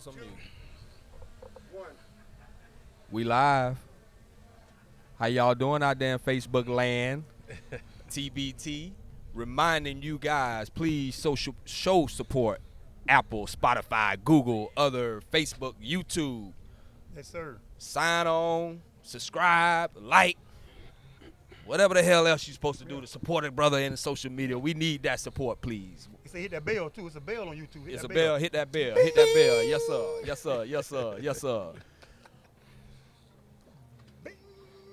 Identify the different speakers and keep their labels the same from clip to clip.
Speaker 1: some music. We live. How y'all doing out there in Facebook land? TBT. Reminding you guys, please show support. Apple, Spotify, Google, other Facebook, YouTube.
Speaker 2: Yes, sir.
Speaker 1: Sign on, subscribe, like, whatever the hell else you're supposed to do to support a brother in social media. We need that support, please.
Speaker 2: He said hit that bell, too. It's a bell on YouTube.
Speaker 1: It's a bell. Hit that bell. Hit that bell. Yes, sir. Yes, sir. Yes, sir. Yes, sir.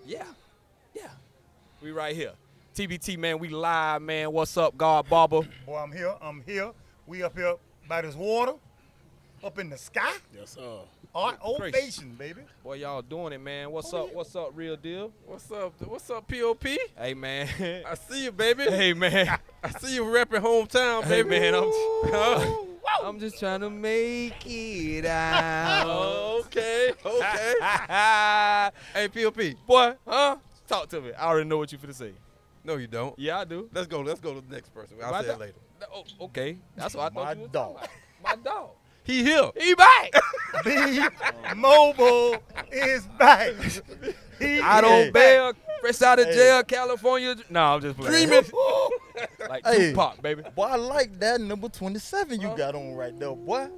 Speaker 1: Yeah. Yeah. We right here. TBT, man. We live, man. What's up, God Barber?
Speaker 2: Boy, I'm here. I'm here. We up here by this water, up in the sky.
Speaker 3: Yes, sir.
Speaker 2: Art ovation, baby.
Speaker 1: Boy, y'all doing it, man. What's up? What's up, real deal?
Speaker 3: What's up? What's up, POP?
Speaker 1: Hey, man.
Speaker 3: I see you, baby.
Speaker 1: Hey, man.
Speaker 3: I see you repping hometown,
Speaker 1: Hey,
Speaker 3: baby.
Speaker 1: man. I'm just trying to make it out.
Speaker 3: Okay. Hey, POP.
Speaker 1: Boy, huh? Talk to me. I already know what you finna say.
Speaker 3: No, you don't.
Speaker 1: Yeah, I do.
Speaker 3: Let's go to the next person. I'll
Speaker 1: My
Speaker 3: say that
Speaker 1: dog.
Speaker 3: later.
Speaker 1: Oh, okay. That's what I thought
Speaker 2: My
Speaker 1: you was
Speaker 2: dog.
Speaker 1: talking about. My dog.
Speaker 3: He here.
Speaker 1: He back.
Speaker 2: B-Mobile is back. He
Speaker 1: Out
Speaker 2: is
Speaker 1: on
Speaker 2: back.
Speaker 1: bail, fresh out of jail, California. No, I'm just playing.
Speaker 3: Dreaming.
Speaker 1: Like
Speaker 4: Hey.
Speaker 1: Tupac, baby.
Speaker 4: Boy, I like that number 27 you got on right there, boy.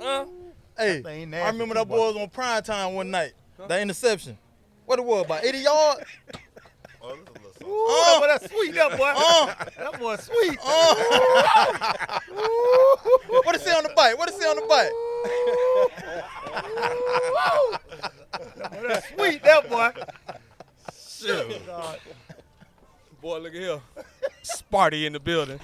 Speaker 4: Hey,
Speaker 2: That thing
Speaker 4: I
Speaker 2: nasty
Speaker 4: remember
Speaker 2: too,
Speaker 4: that
Speaker 2: boy.
Speaker 4: boy was on prime time one night. That interception. What it was, about 80 yards?
Speaker 2: Ooh, that boy, that's sweet, that boy. That boy sweet.
Speaker 4: What it say on the bite? What it say on the bite?
Speaker 2: That boy, that's sweet, that boy.
Speaker 3: Shoot.
Speaker 2: God.
Speaker 1: Boy, look at here. Sparty in the building.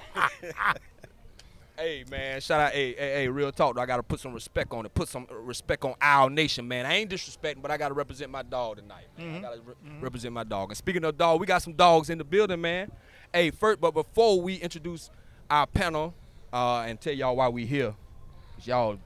Speaker 1: Hey, man, shout out. Hey, real talk, though. I got to put some respect on it. Put some respect on our nation, man. I ain't disrespecting, but I got to represent my dog tonight, man. I got to represent my dog. And speaking of dog, we got some dogs in the building, man. Hey, first, but before we introduce our panel and tell y'all why we here, 'cause y'all,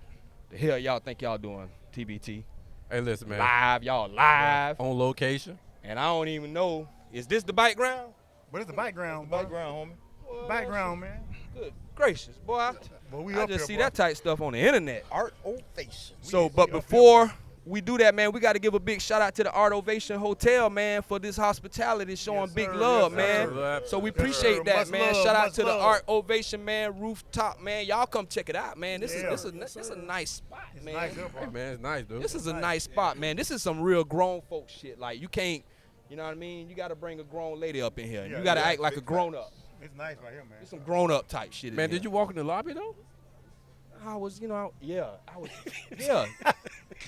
Speaker 1: the hell y'all think y'all doing, TBT?
Speaker 3: Hey, listen, man.
Speaker 1: Live, y'all live.
Speaker 3: On location.
Speaker 1: And I don't even know, is this the background?
Speaker 2: But it's the background, boy.
Speaker 4: Background, homie.
Speaker 2: Background, man.
Speaker 1: Good gracious, boy.
Speaker 2: But we
Speaker 1: I
Speaker 2: up
Speaker 1: just
Speaker 2: here,
Speaker 1: see
Speaker 2: boy.
Speaker 1: that type stuff on the internet.
Speaker 4: Art ovation.
Speaker 1: So,
Speaker 2: we
Speaker 1: but
Speaker 2: up here,
Speaker 1: before we do that, man, we got to give a big shout out to the Art Ovation Hotel, man, for this hospitality, showing
Speaker 2: Yes,
Speaker 1: big
Speaker 2: sir.
Speaker 1: love,
Speaker 2: Yes,
Speaker 1: man.
Speaker 3: sir.
Speaker 1: So we
Speaker 2: Yes,
Speaker 1: appreciate
Speaker 2: sir.
Speaker 1: that,
Speaker 2: Much
Speaker 1: man.
Speaker 2: love,
Speaker 1: Shout out
Speaker 2: much
Speaker 1: to the
Speaker 2: love.
Speaker 1: Art Ovation, man, rooftop, man. Y'all come check it out, man. This
Speaker 2: Yeah.
Speaker 1: is a nice spot,
Speaker 2: It's
Speaker 1: man.
Speaker 2: nice up,
Speaker 3: Hey,
Speaker 2: boy.
Speaker 3: man, it's nice, dude.
Speaker 1: This is a nice spot, man. This is some real grown folk shit. Like you can't, you know what I mean? You got to bring a grown lady up in here.
Speaker 2: Yeah,
Speaker 1: You got to
Speaker 2: yeah.
Speaker 1: act like a grown up.
Speaker 2: It's nice right here, man.
Speaker 1: It's some grown up type shit.
Speaker 3: Man, did you walk in the lobby, though?
Speaker 1: I was, I was, yeah.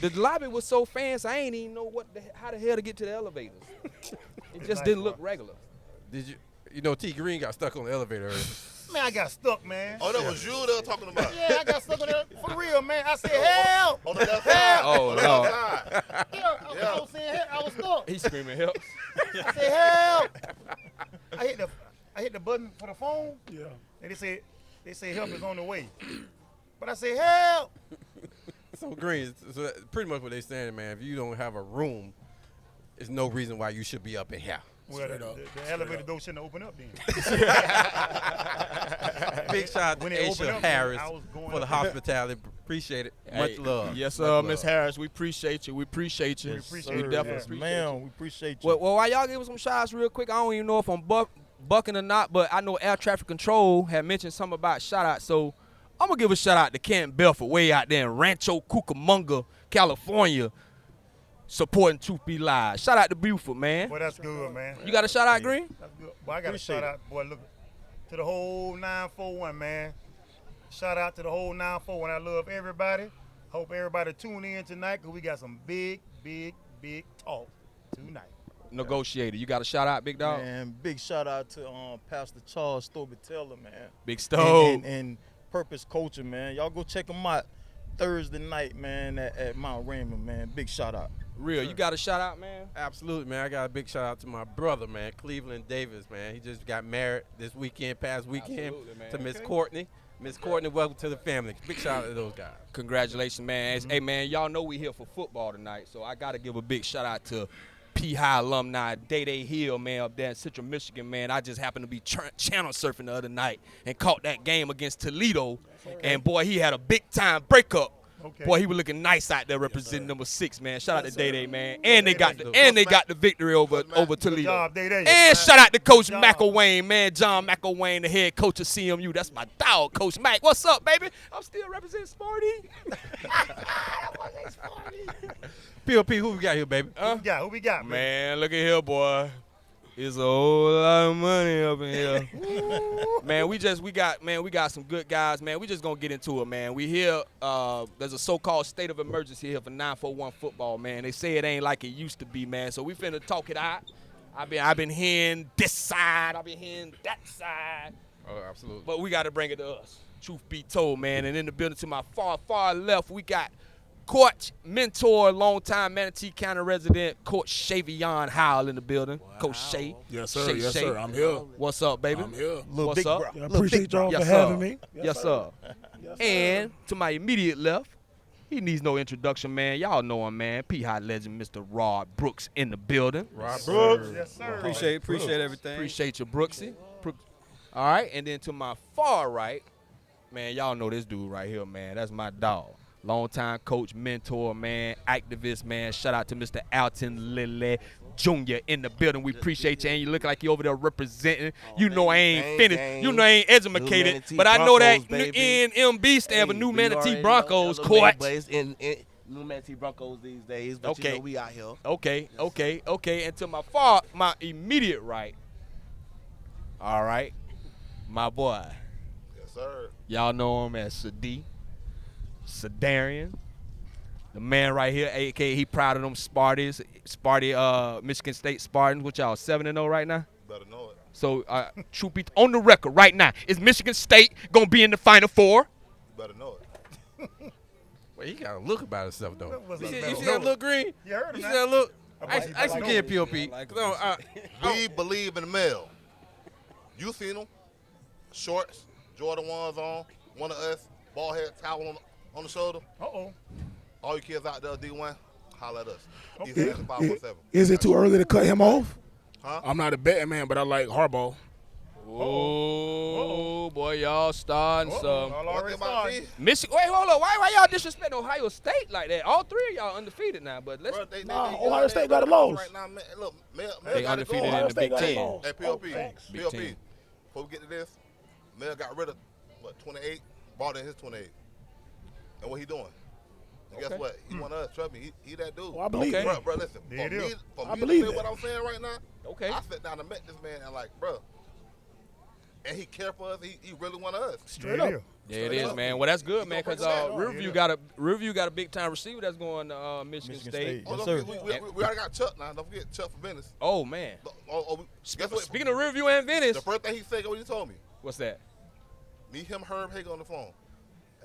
Speaker 1: The lobby was so fancy, I ain't even know how the hell to get to the elevators. It just
Speaker 2: nice,
Speaker 1: didn't look
Speaker 2: boy.
Speaker 1: regular.
Speaker 3: Did you? You know, T. Green got stuck on the elevator earlier.
Speaker 2: Man, I got stuck, man.
Speaker 5: Oh, that was you they were talking about.
Speaker 2: Yeah, I got stuck on there for real, man. I said, help!
Speaker 5: On the left side.
Speaker 1: Oh,
Speaker 5: On the
Speaker 1: no.
Speaker 5: left side.
Speaker 2: I was saying help. I was stuck.
Speaker 1: He's screaming help.
Speaker 2: I said, help! I hit the button for the phone.
Speaker 4: Yeah.
Speaker 2: And they say help is on the way. But I said, help!
Speaker 3: So, Green, so pretty much what they saying, man, if you don't have a room, there's no reason why you should be up in here.
Speaker 2: Well, the elevator door shouldn't open up then.
Speaker 3: Big shout out to
Speaker 2: When it opened
Speaker 3: Aisha
Speaker 2: up,
Speaker 3: Harris
Speaker 2: I was going
Speaker 3: for the
Speaker 2: up there.
Speaker 3: hospitality. Appreciate it. Much
Speaker 1: Hey,
Speaker 3: love.
Speaker 1: Yes,
Speaker 3: Much
Speaker 1: Miss
Speaker 3: love.
Speaker 1: Harris, we appreciate you. We appreciate you.
Speaker 2: We appreciate
Speaker 1: we
Speaker 2: you,
Speaker 1: definitely
Speaker 2: yeah.
Speaker 1: appreciate you.
Speaker 4: Man, we appreciate you.
Speaker 1: Well, while y'all giving some shots real quick, I don't even know if I'm bucking or not, but I know Air Traffic Control had mentioned something about shout out, so I'm going to give a shout out to Kent Belford way out there in Rancho Cucamonga, California, supporting Truth Be Live. Shout out to Buford, man.
Speaker 2: Boy, that's good, man.
Speaker 1: You got a shout out, Green?
Speaker 2: That's good. Boy, I got to
Speaker 4: Appreciate
Speaker 2: shout
Speaker 4: it.
Speaker 2: out, boy, look, to the whole 941, man. Shout out to the whole 941. I love everybody. Hope everybody tune in tonight because we got some big talk tonight.
Speaker 1: Negotiator. You got a shout out, big dog?
Speaker 4: Man, big shout out to Pastor Charles Stobie Taylor, man.
Speaker 1: Big Stove.
Speaker 4: And Purpose Culture, man. Y'all go check them out Thursday night, man, at Mount Raymond, man. Big shout out.
Speaker 1: Real. You got a shout out, man?
Speaker 3: Absolutely, man. I got a big shout out to my brother, man, Cleveland Davis, man. He just got married this past weekend,
Speaker 1: Absolutely, man.
Speaker 3: to Miss Courtney. Miss Courtney, welcome to the family. Big shout out to those guys.
Speaker 1: Congratulations, man. Hey, man, y'all know we here for football tonight, so I got to give a big shout out to P-High alumni Day Hill, man, up there in Central Michigan, man. I just happened to be channel surfing the other night and caught that game against Toledo, and boy, he had a big-time breakup
Speaker 2: Okay.
Speaker 1: Boy, he was looking nice out there representing number 6, man. Shout out to Day, man. And they got the victory over Toledo.
Speaker 2: Good job, Day.
Speaker 1: And shout out to Coach
Speaker 2: Good job.
Speaker 1: McElwain, man. John McElwain, the head coach of CMU. That's my dog, Coach Mac. What's up, baby? I'm still representing Sparty.
Speaker 3: POP, who we got here, baby?
Speaker 2: Who we got,
Speaker 1: Man, look at here, boy. It's a whole lot of money up in here. Man, we got some good guys, man. We just gonna get into it, man. We hear there's a so-called state of emergency here for 941 football, man. They say it ain't like it used to be, man. So we finna talk it out. I've been hearing this side, I've been hearing that side.
Speaker 3: Oh, absolutely.
Speaker 1: But we gotta bring it to us. Truth be told, man. And in the building to my far left, we got coach, mentor, longtime Manatee County resident, Coach Shavion Howell in the building. Wow. Coach Shay.
Speaker 6: Yes, sir.
Speaker 1: Shay,
Speaker 6: Yes,
Speaker 1: Shay.
Speaker 6: sir. I'm here.
Speaker 1: What's up, baby?
Speaker 6: I'm here.
Speaker 1: What's up?
Speaker 2: bro.
Speaker 6: I appreciate y'all
Speaker 1: Yes,
Speaker 6: for
Speaker 1: sir.
Speaker 6: having me.
Speaker 1: Yes, sir. And to my immediate left, he needs no introduction, man. Y'all know him, man. P-High legend, Mr. Rod Brooks in the building.
Speaker 3: Rod
Speaker 2: Brooks. Yes, sir.
Speaker 4: Appreciate everything.
Speaker 1: Appreciate you, Brooksy. All right, and then to my far right, man, y'all know this dude right here, man. That's my dog. Longtime coach, mentor, man, activist, man. Shout out to Mr. Alton Lilly Jr. in the building. We appreciate you, and you look like you over there representing. You know I ain't finished. You know I ain't educated, but I know that NMB stand for New Manatee Broncos, court.
Speaker 7: New Manatee Broncos these days, but
Speaker 1: Okay.
Speaker 7: you know we out here.
Speaker 1: Okay. And to my immediate right, all right, my boy.
Speaker 5: Yes, sir.
Speaker 1: Y'all know him as Sadarian. The man right here, a.k.a. he proud of them Sparty, Michigan State Spartans, which y'all 7-0 right now.
Speaker 5: Better know it.
Speaker 1: So, truth be on the record right now, is Michigan State going to be in the Final Four?
Speaker 5: Better know it.
Speaker 3: Well, he got a look about himself, though.
Speaker 2: What's
Speaker 3: You
Speaker 2: up,
Speaker 3: see,
Speaker 2: man?
Speaker 3: you see that look, Green?
Speaker 2: You heard him,
Speaker 3: You see
Speaker 2: man.
Speaker 3: that look?
Speaker 2: like
Speaker 3: Ask him again, POP.
Speaker 5: We believe in the male. You seen them? Shorts, Jordan 1s on, one of us, ball head towel on the shoulder.
Speaker 2: Uh-oh.
Speaker 5: All you kids out there, D1, holla at us.
Speaker 2: Okay.
Speaker 5: East Atlanta 517.
Speaker 6: Is it too early to cut him off?
Speaker 5: Huh?
Speaker 6: I'm not a betting man, but I like Harbaugh.
Speaker 1: Oh, boy, y'all starting some.
Speaker 2: Y'all
Speaker 5: One
Speaker 2: already
Speaker 5: thing about
Speaker 2: started.
Speaker 5: me,
Speaker 1: Michigan, wait, hold on. Why y'all disrespect Ohio State like that? All three of y'all undefeated now, but let's.
Speaker 5: bro,
Speaker 6: Ohio State got a loss.
Speaker 5: Right now, man, look, Mel
Speaker 1: They
Speaker 5: got to go.
Speaker 1: undefeated in the Big Ten.
Speaker 5: Hey, POP,
Speaker 1: Big
Speaker 5: POP.
Speaker 1: Ten.
Speaker 5: Before we get to this, Mel got rid of, 28, bought in his 28. And what he doing? And guess what? He want us. Trust me, he that dude.
Speaker 6: Oh, I believe
Speaker 1: Okay.
Speaker 6: it.
Speaker 5: Bro, listen.
Speaker 2: There it is.
Speaker 5: For
Speaker 6: I
Speaker 5: me
Speaker 6: believe
Speaker 5: to say
Speaker 6: that.
Speaker 5: what I'm saying right now,
Speaker 1: Okay.
Speaker 5: I sat down and met this man and like, bro, and he care for us. He really want us.
Speaker 6: Straight up.
Speaker 1: Yeah, it is, man. Well, that's good, man, because Riverview got a big time receiver that's going to Michigan State.
Speaker 4: State.
Speaker 5: Oh,
Speaker 4: Yes,
Speaker 5: don't
Speaker 4: sir.
Speaker 5: forget, we already got Chuck now. Don't forget Chuck for business.
Speaker 1: Oh man.
Speaker 5: Guess what?
Speaker 1: Speaking of Riverview and Venice,
Speaker 5: The first thing he said, what he told me,
Speaker 1: what's that?
Speaker 5: me, him, Herb Hager on the phone.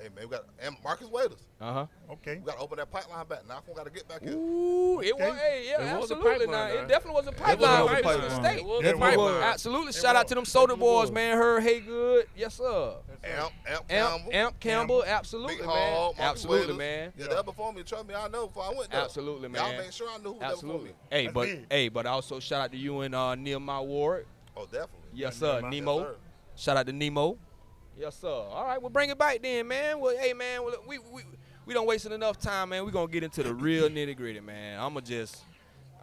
Speaker 5: Hey man, we got and Marcus Waiters.
Speaker 2: Okay.
Speaker 5: We got to open that pipeline back. Now we got to get back here.
Speaker 1: Ooh, it was. Hey, yeah,
Speaker 3: It was a
Speaker 1: absolutely.
Speaker 3: pipeline,
Speaker 1: Now,
Speaker 3: man.
Speaker 1: it definitely was a pipeline
Speaker 3: was a
Speaker 1: for Michigan
Speaker 3: pipeline.
Speaker 1: State.
Speaker 3: It was
Speaker 2: a pipeline.
Speaker 1: Absolutely. Shout out to them soda boys, man. Herb Haygood, yes sir.
Speaker 5: Amp Campbell,
Speaker 1: Campbell, absolutely,
Speaker 5: Big
Speaker 1: man.
Speaker 5: Hall, Marcus
Speaker 1: Absolutely,
Speaker 5: Waiters.
Speaker 1: man.
Speaker 5: Yeah, that before me. Trust me, I know before I went there.
Speaker 1: Absolutely,
Speaker 5: Y'all
Speaker 1: man.
Speaker 5: make sure I knew who that
Speaker 1: Absolutely.
Speaker 5: before me.
Speaker 1: Hey, but also shout out to you and Nehemiah Ward.
Speaker 5: Oh, definitely.
Speaker 1: Yes, sir.
Speaker 5: Yes,
Speaker 1: Nemo.
Speaker 5: sir.
Speaker 1: Shout out to Nemo. Yes, sir. All right, we'll bring it back then, man. Well, hey, man, we don't wasting enough time, man. We're going to get into the real nitty-gritty, man. I'm going to just,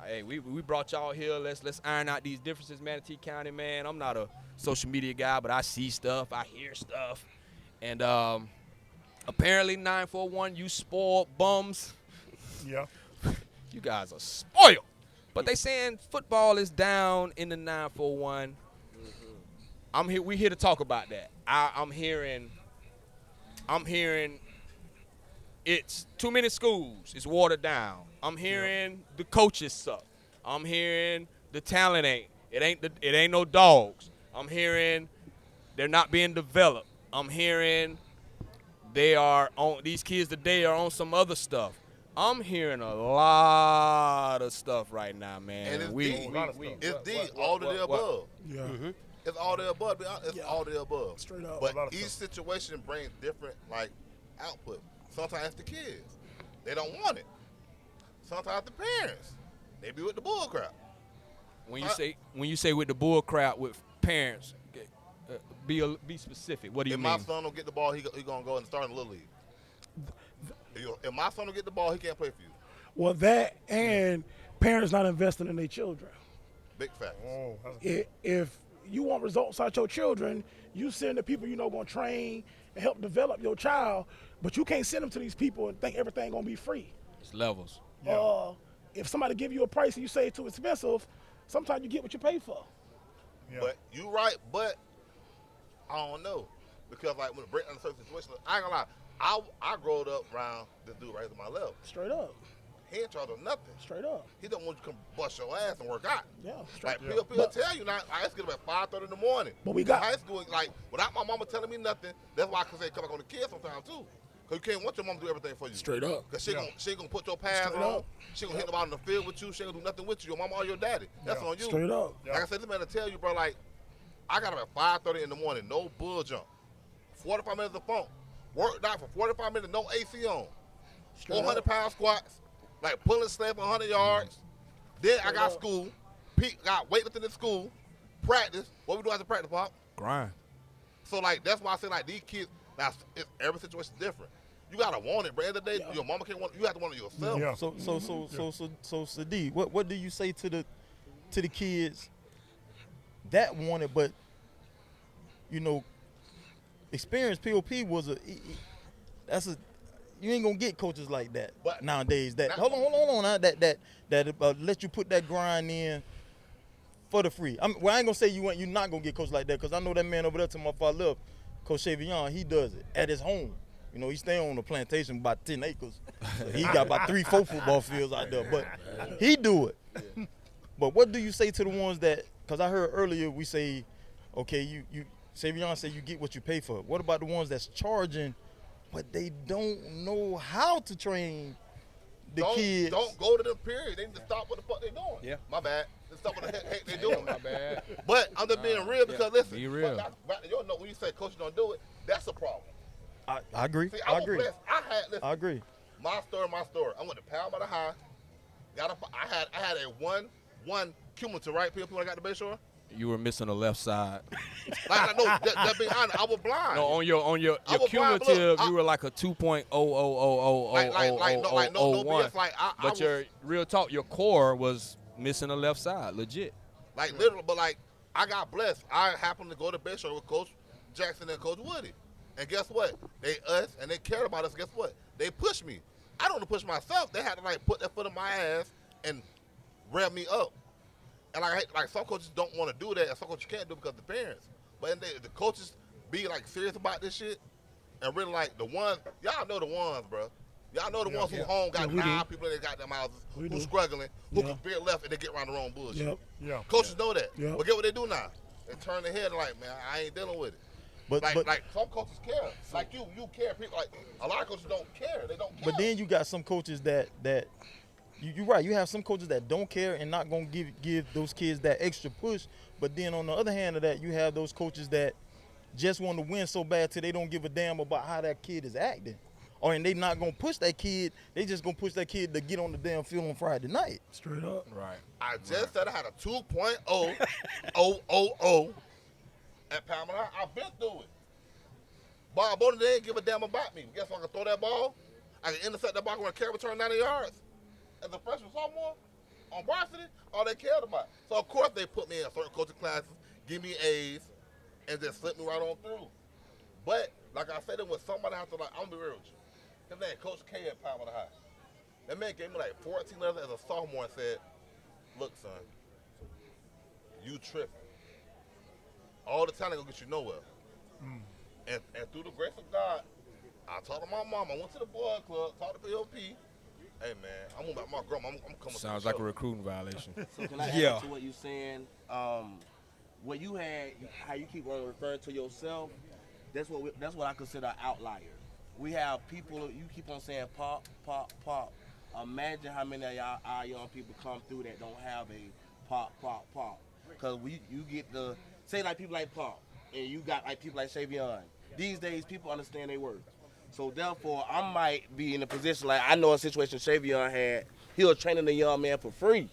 Speaker 1: hey, we brought y'all here. Let's iron out these differences, Manatee County, man. I'm not a social media guy, but I see stuff. I hear stuff. And apparently 941, you spoiled bums.
Speaker 2: Yeah.
Speaker 1: You guys are spoiled. But they saying football is down in the 941. I'm here. We here to talk about that. I'm hearing it's too many schools. It's watered down. I'm hearing the coaches suck. I'm hearing the talent ain't. It ain't no dogs. I'm hearing they're not being developed. I'm hearing these kids today are on some other stuff. I'm hearing a lot of stuff right now, man.
Speaker 5: And it's
Speaker 1: What-
Speaker 5: all of the above.
Speaker 6: Yeah.
Speaker 5: It's all the above. It's all the above.
Speaker 6: Straight up.
Speaker 5: But
Speaker 2: A lot of
Speaker 5: each
Speaker 2: stuff.
Speaker 5: situation brings different output. Sometimes it's the kids. They don't want it. Sometimes the parents. They be with the bull crap.
Speaker 1: When you say with the bull crap with parents, be specific. What do you
Speaker 5: If
Speaker 1: mean?
Speaker 5: my son don't get the ball, he gonna go and start in the little league. If my son don't get the ball, he can't play for you.
Speaker 6: Well, that and parents not investing in their children.
Speaker 5: Big fact.
Speaker 2: Oh,
Speaker 6: If you want results out your children, you send the people you know going to train and help develop your child, but you can't send them to these people and think everything going to be free.
Speaker 1: It's levels.
Speaker 6: If somebody give you a price and you say it's too expensive, sometimes you get what you pay for.
Speaker 2: yeah.
Speaker 5: But you right, but I don't know. Because like when it breaks down a certain situation, I ain't gonna lie, I growed up around this dude right to my left.
Speaker 6: Straight up.
Speaker 5: He ain't charged us nothing.
Speaker 6: Straight up.
Speaker 5: He don't want you to come bust your ass and work out.
Speaker 6: Yeah, straight
Speaker 5: Like
Speaker 6: up.
Speaker 5: people tell you now, I used to get up at 5:30 in the morning.
Speaker 6: But we
Speaker 5: In
Speaker 6: got-
Speaker 5: high school, like without my mama telling me nothing. That's why I can say come back on the kids sometimes too. Cause you can't want your mama to do everything for you.
Speaker 6: Straight up.
Speaker 5: Cause she ain't gonna put your pads
Speaker 6: Straight
Speaker 5: on.
Speaker 6: up.
Speaker 5: She gonna hit them out in the field with you. She ain't gonna do nothing with you. Your mama or your daddy. That's on you.
Speaker 6: Straight up.
Speaker 5: Like I said, this man to tell you, bro. Like I got up at 5:30 in the morning, no bull jump, 45 minutes of funk, worked out for 45 minutes, no AC on, 400-pound squats, like pulling sled for 100 yards. Then I got school, got weightlifting in school, practice. What we do after practice, Pop?
Speaker 1: Grind.
Speaker 5: So like that's why I say like these kids. Now every situation is different. You gotta want it, bro. At the end of the day, your mama can't want it. You have to want it yourself.
Speaker 2: Yeah.
Speaker 4: So Sadiq, what do you say to the kids that want it, but you know, experience POP was you ain't gonna get coaches like that
Speaker 5: But-
Speaker 4: nowadays. That
Speaker 5: Not-
Speaker 4: hold on, now, that let you put that grind in for the free. Well, I ain't gonna say you're not gonna get coached like that, because I know that man over there to my far left, Coach Shavion, he does it at his home. You know, he's staying on a plantation about 10 acres. So he got about 3-4 football fields out there, but he do it. But what do you say to the ones that, because I heard earlier we say, okay, you Shavion said you get what you pay for. What about the ones that's charging, but they don't know how to train the kids?
Speaker 5: Don't go to them, period. They need to stop what the fuck they doing.
Speaker 1: Yeah.
Speaker 5: My bad. They stop what the heck they doing.
Speaker 1: My bad.
Speaker 5: But I'm just being real because listen.
Speaker 1: Be real.
Speaker 5: You don't know when you say coach don't do it, that's a problem.
Speaker 4: I agree.
Speaker 5: See,
Speaker 4: I
Speaker 5: was
Speaker 4: agree.
Speaker 5: blessed. Listen,
Speaker 4: I agree.
Speaker 5: my story. I went to Palmetto High. I had a one cumulative, right? People when I got to Bayshore.
Speaker 1: You were missing the left side.
Speaker 5: Like, no, that being honest, I was blind.
Speaker 1: No, on your
Speaker 5: I was blind, but look,
Speaker 1: cumulative, you were like a 2.0000001.
Speaker 5: no BS. Like I
Speaker 1: But
Speaker 5: was,
Speaker 1: your real talk, your core was missing the left side, legit.
Speaker 5: like literally, but like I got blessed. I happened to go to Bayshore with Coach Jackson and Coach Woody. And guess what? They cared about us. Guess what? They pushed me. I don't want to push myself. They had to like put their foot in my ass and rev me up. And like some coaches don't want to do that, and some coaches can't do it because of the parents. But the coaches be like serious about this shit, and really like the ones, y'all know the ones, bro. Y'all know the ones who home got
Speaker 6: we
Speaker 5: 9
Speaker 6: do.
Speaker 5: people in their goddamn houses,
Speaker 6: We
Speaker 5: who
Speaker 6: do.
Speaker 5: struggling, who
Speaker 6: Yeah.
Speaker 5: can veer left and they get around the wrong bullshit.
Speaker 6: Yep.
Speaker 2: Yeah.
Speaker 5: Coaches know that.
Speaker 6: Yep.
Speaker 5: But get what they do now? They turn their head like, man, I ain't dealing with it.
Speaker 4: But
Speaker 5: Like some coaches care. Like you care. People like a lot of coaches don't care. They don't care.
Speaker 4: But then you got some coaches that you're right. You have some coaches that don't care and not gonna give those kids that extra push. But then on the other hand of that, you have those coaches that just want to win so bad till they don't give a damn about how that kid is acting, and they not gonna push that kid. They just gonna push that kid to get on the damn field on Friday night.
Speaker 6: Straight up.
Speaker 1: Right.
Speaker 5: I just said I had a 2.0000 at Palmetto. I've been through it. Bob Bowden, they didn't give a damn about me. Guess what? I can throw that ball. I can intercept that ball when a carry return 90 yards. As a freshman sophomore on varsity, all they cared about. So of course they put me in certain coaching classes, give me A's, and just slip me right on through. But like I said, when somebody has to like, I'm gonna be real with you. His name Coach K at Palmetto High. That man gave me like 14 letters as a sophomore and said, "Look, son, you tripping. All the talent gonna get you nowhere." And through the grace of God, I talked to my mom. I went to the boys club, talked to POP. Hey man, I'm about my grandma. I'm coming.
Speaker 1: Sounds
Speaker 5: to the
Speaker 1: like a
Speaker 5: show.
Speaker 1: recruiting violation.
Speaker 7: So can I add
Speaker 1: Yeah.
Speaker 7: to what you're saying? What you had, how you keep on referring to yourself, that's what I consider an outlier. We have people, you keep on saying pop, pop, pop. Imagine how many of our young people come through that don't have a pop, pop, pop. Because you get the, say like people like Pop, and you got like people like Shavion. These days, people understand their worth. So therefore, I might be in a position like I know a situation Shavion had. He was training the young man for free.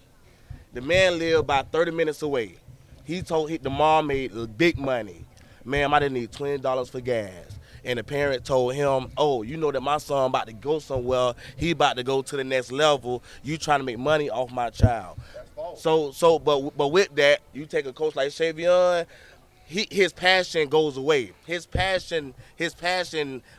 Speaker 7: The man lived about 30 minutes away. He told the mom made big money. Ma'am, I didn't need $20 for gas. and the parent told him, oh, you know that my son about to go somewhere, he about to go to the next level, you trying to make money off my child. But with that, you take a coach like Shavion, his passion goes away. His passion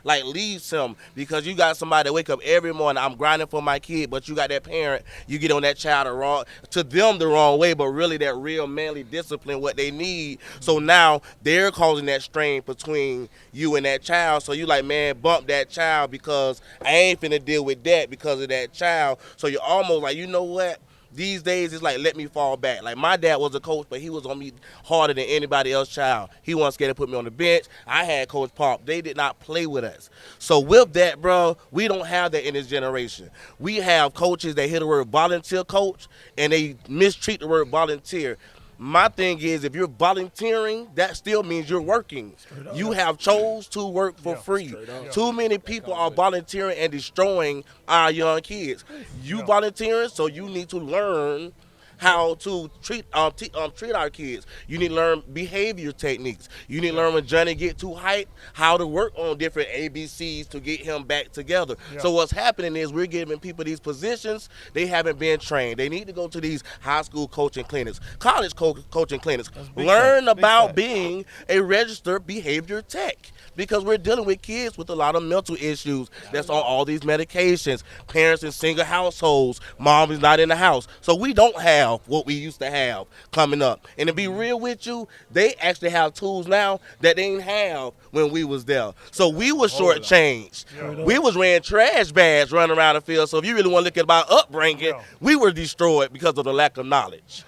Speaker 7: like leaves him, because you got somebody that wake up every morning, I'm grinding for my kid, but you got that parent, you get on that child the wrong way, but really that real manly discipline what they need. So now they're causing that strain between you and that child. So you like, man, bump that child because I ain't finna deal with that because of that child. So you're almost like, you know what? These days, it's like, let me fall back. Like, my dad was a coach, but he was on me harder than anybody else's child. He wasn't scared to put me on the bench. I had Coach Pop. They did not play with us. So with that, bro, we don't have that in this generation. We have coaches that hear the word volunteer coach, and they mistreat the word volunteer. My thing is, if you're volunteering, that still means you're working. You have chose to work for free. Too many people are volunteering and destroying our young kids. You volunteering, so you need to learn how to treat our kids. You need to learn behavior techniques. You need to learn when Johnny get too hyped, how to work on different ABCs to get him back together. So what's happening is we're giving people these positions, they haven't been trained. They need to go to these high school coaching clinics, college coaching clinics, learn about being a registered behavior tech. Because we're dealing with kids with a lot of mental issues that's on all these medications, parents in single households, mom is not in the house. So we don't have what we used to have coming up. And to be real with you, they actually have tools now that they didn't have when we was there. So we was shortchanged. We was wearing trash bags running around the field. So if you really want to look at my upbringing, we were destroyed because of the lack of knowledge.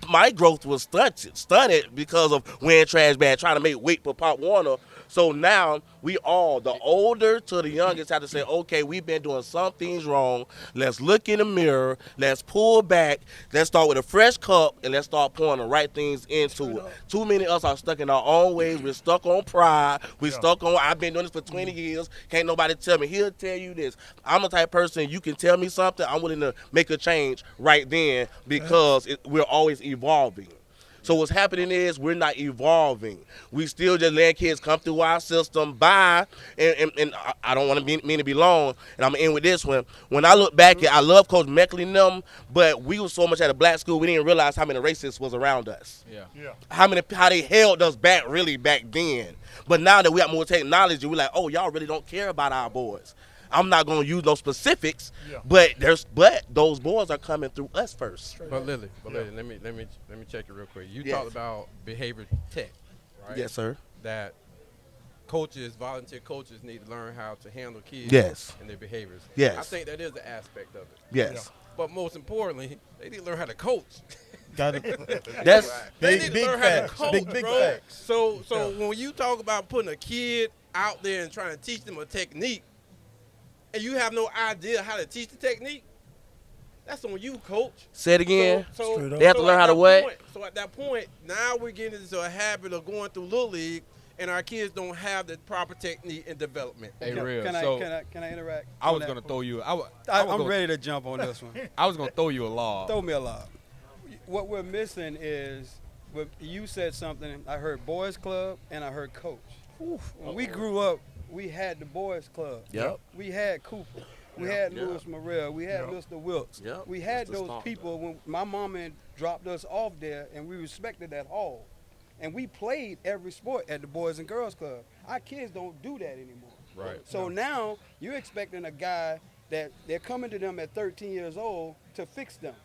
Speaker 7: My growth was stunted because of wearing trash bags, trying to make weight for Pop Warner. So now we all, the older to the youngest, have to say, okay, we've been doing some things wrong. Let's look in the mirror. Let's pull back. Let's start with a fresh cup, and let's start pouring the right things into it. Too many of us are stuck in our own ways. We're stuck on pride. We're stuck on, I've been doing this for 20 years. Can't nobody tell me. He'll tell you this. I'm the type of person, you can tell me something, I'm willing to make a change right then because we're always evolving. So what's happening is we're not evolving. We still just letting kids come through our system by, and I don't want to mean to be long, and I'm going to end with this one. When I look back I love Coach Meckley and them, but we was so much at a black school, we didn't realize how many racists was around us. How they held us back really back then. But now that we got more technology, we're like, oh, y'all really don't care about our boys. I'm not going to use no specifics, but those boys are coming through us first.
Speaker 3: But Lily, let me check it real quick. You talked about behavior tech, right?
Speaker 7: Yes, sir.
Speaker 3: That volunteer coaches need to learn how to handle kids and their behaviors.
Speaker 7: Yes.
Speaker 3: I think that is an aspect of it.
Speaker 7: Yes.
Speaker 3: But most importantly, they need to learn how to coach.
Speaker 4: Got it.
Speaker 7: That's
Speaker 3: they need to learn how to coach,
Speaker 4: big
Speaker 3: bro.
Speaker 4: facts.
Speaker 3: So when you talk about putting a kid out there and trying to teach them a technique, and you have no idea how to teach the technique, that's on you, coach.
Speaker 7: Say it again.
Speaker 3: So
Speaker 7: they have to learn how to what?
Speaker 3: So at that point, now we're getting into a habit of going through Little League, and our kids don't have the proper technique and development.
Speaker 1: Hey, real.
Speaker 8: Can I interact?
Speaker 1: I was going to throw you.
Speaker 8: I'm ready to jump on this one.
Speaker 1: I was going to throw you a lob.
Speaker 8: Throw me a lob. What we're missing is, you said something, I heard boys club and I heard coach. When we grew up, we had the boys club.
Speaker 7: Yep.
Speaker 8: We had Cooper. We had Lewis Morrell. We had Mr. Wilkes.
Speaker 7: Yep.
Speaker 8: We had those people when my mama dropped us off there, and we respected that hall. And we played every sport at the Boys and Girls Club. Our kids don't do that anymore.
Speaker 3: Right.
Speaker 8: So now you're expecting a guy that they're coming to them at 13 years old to fix them.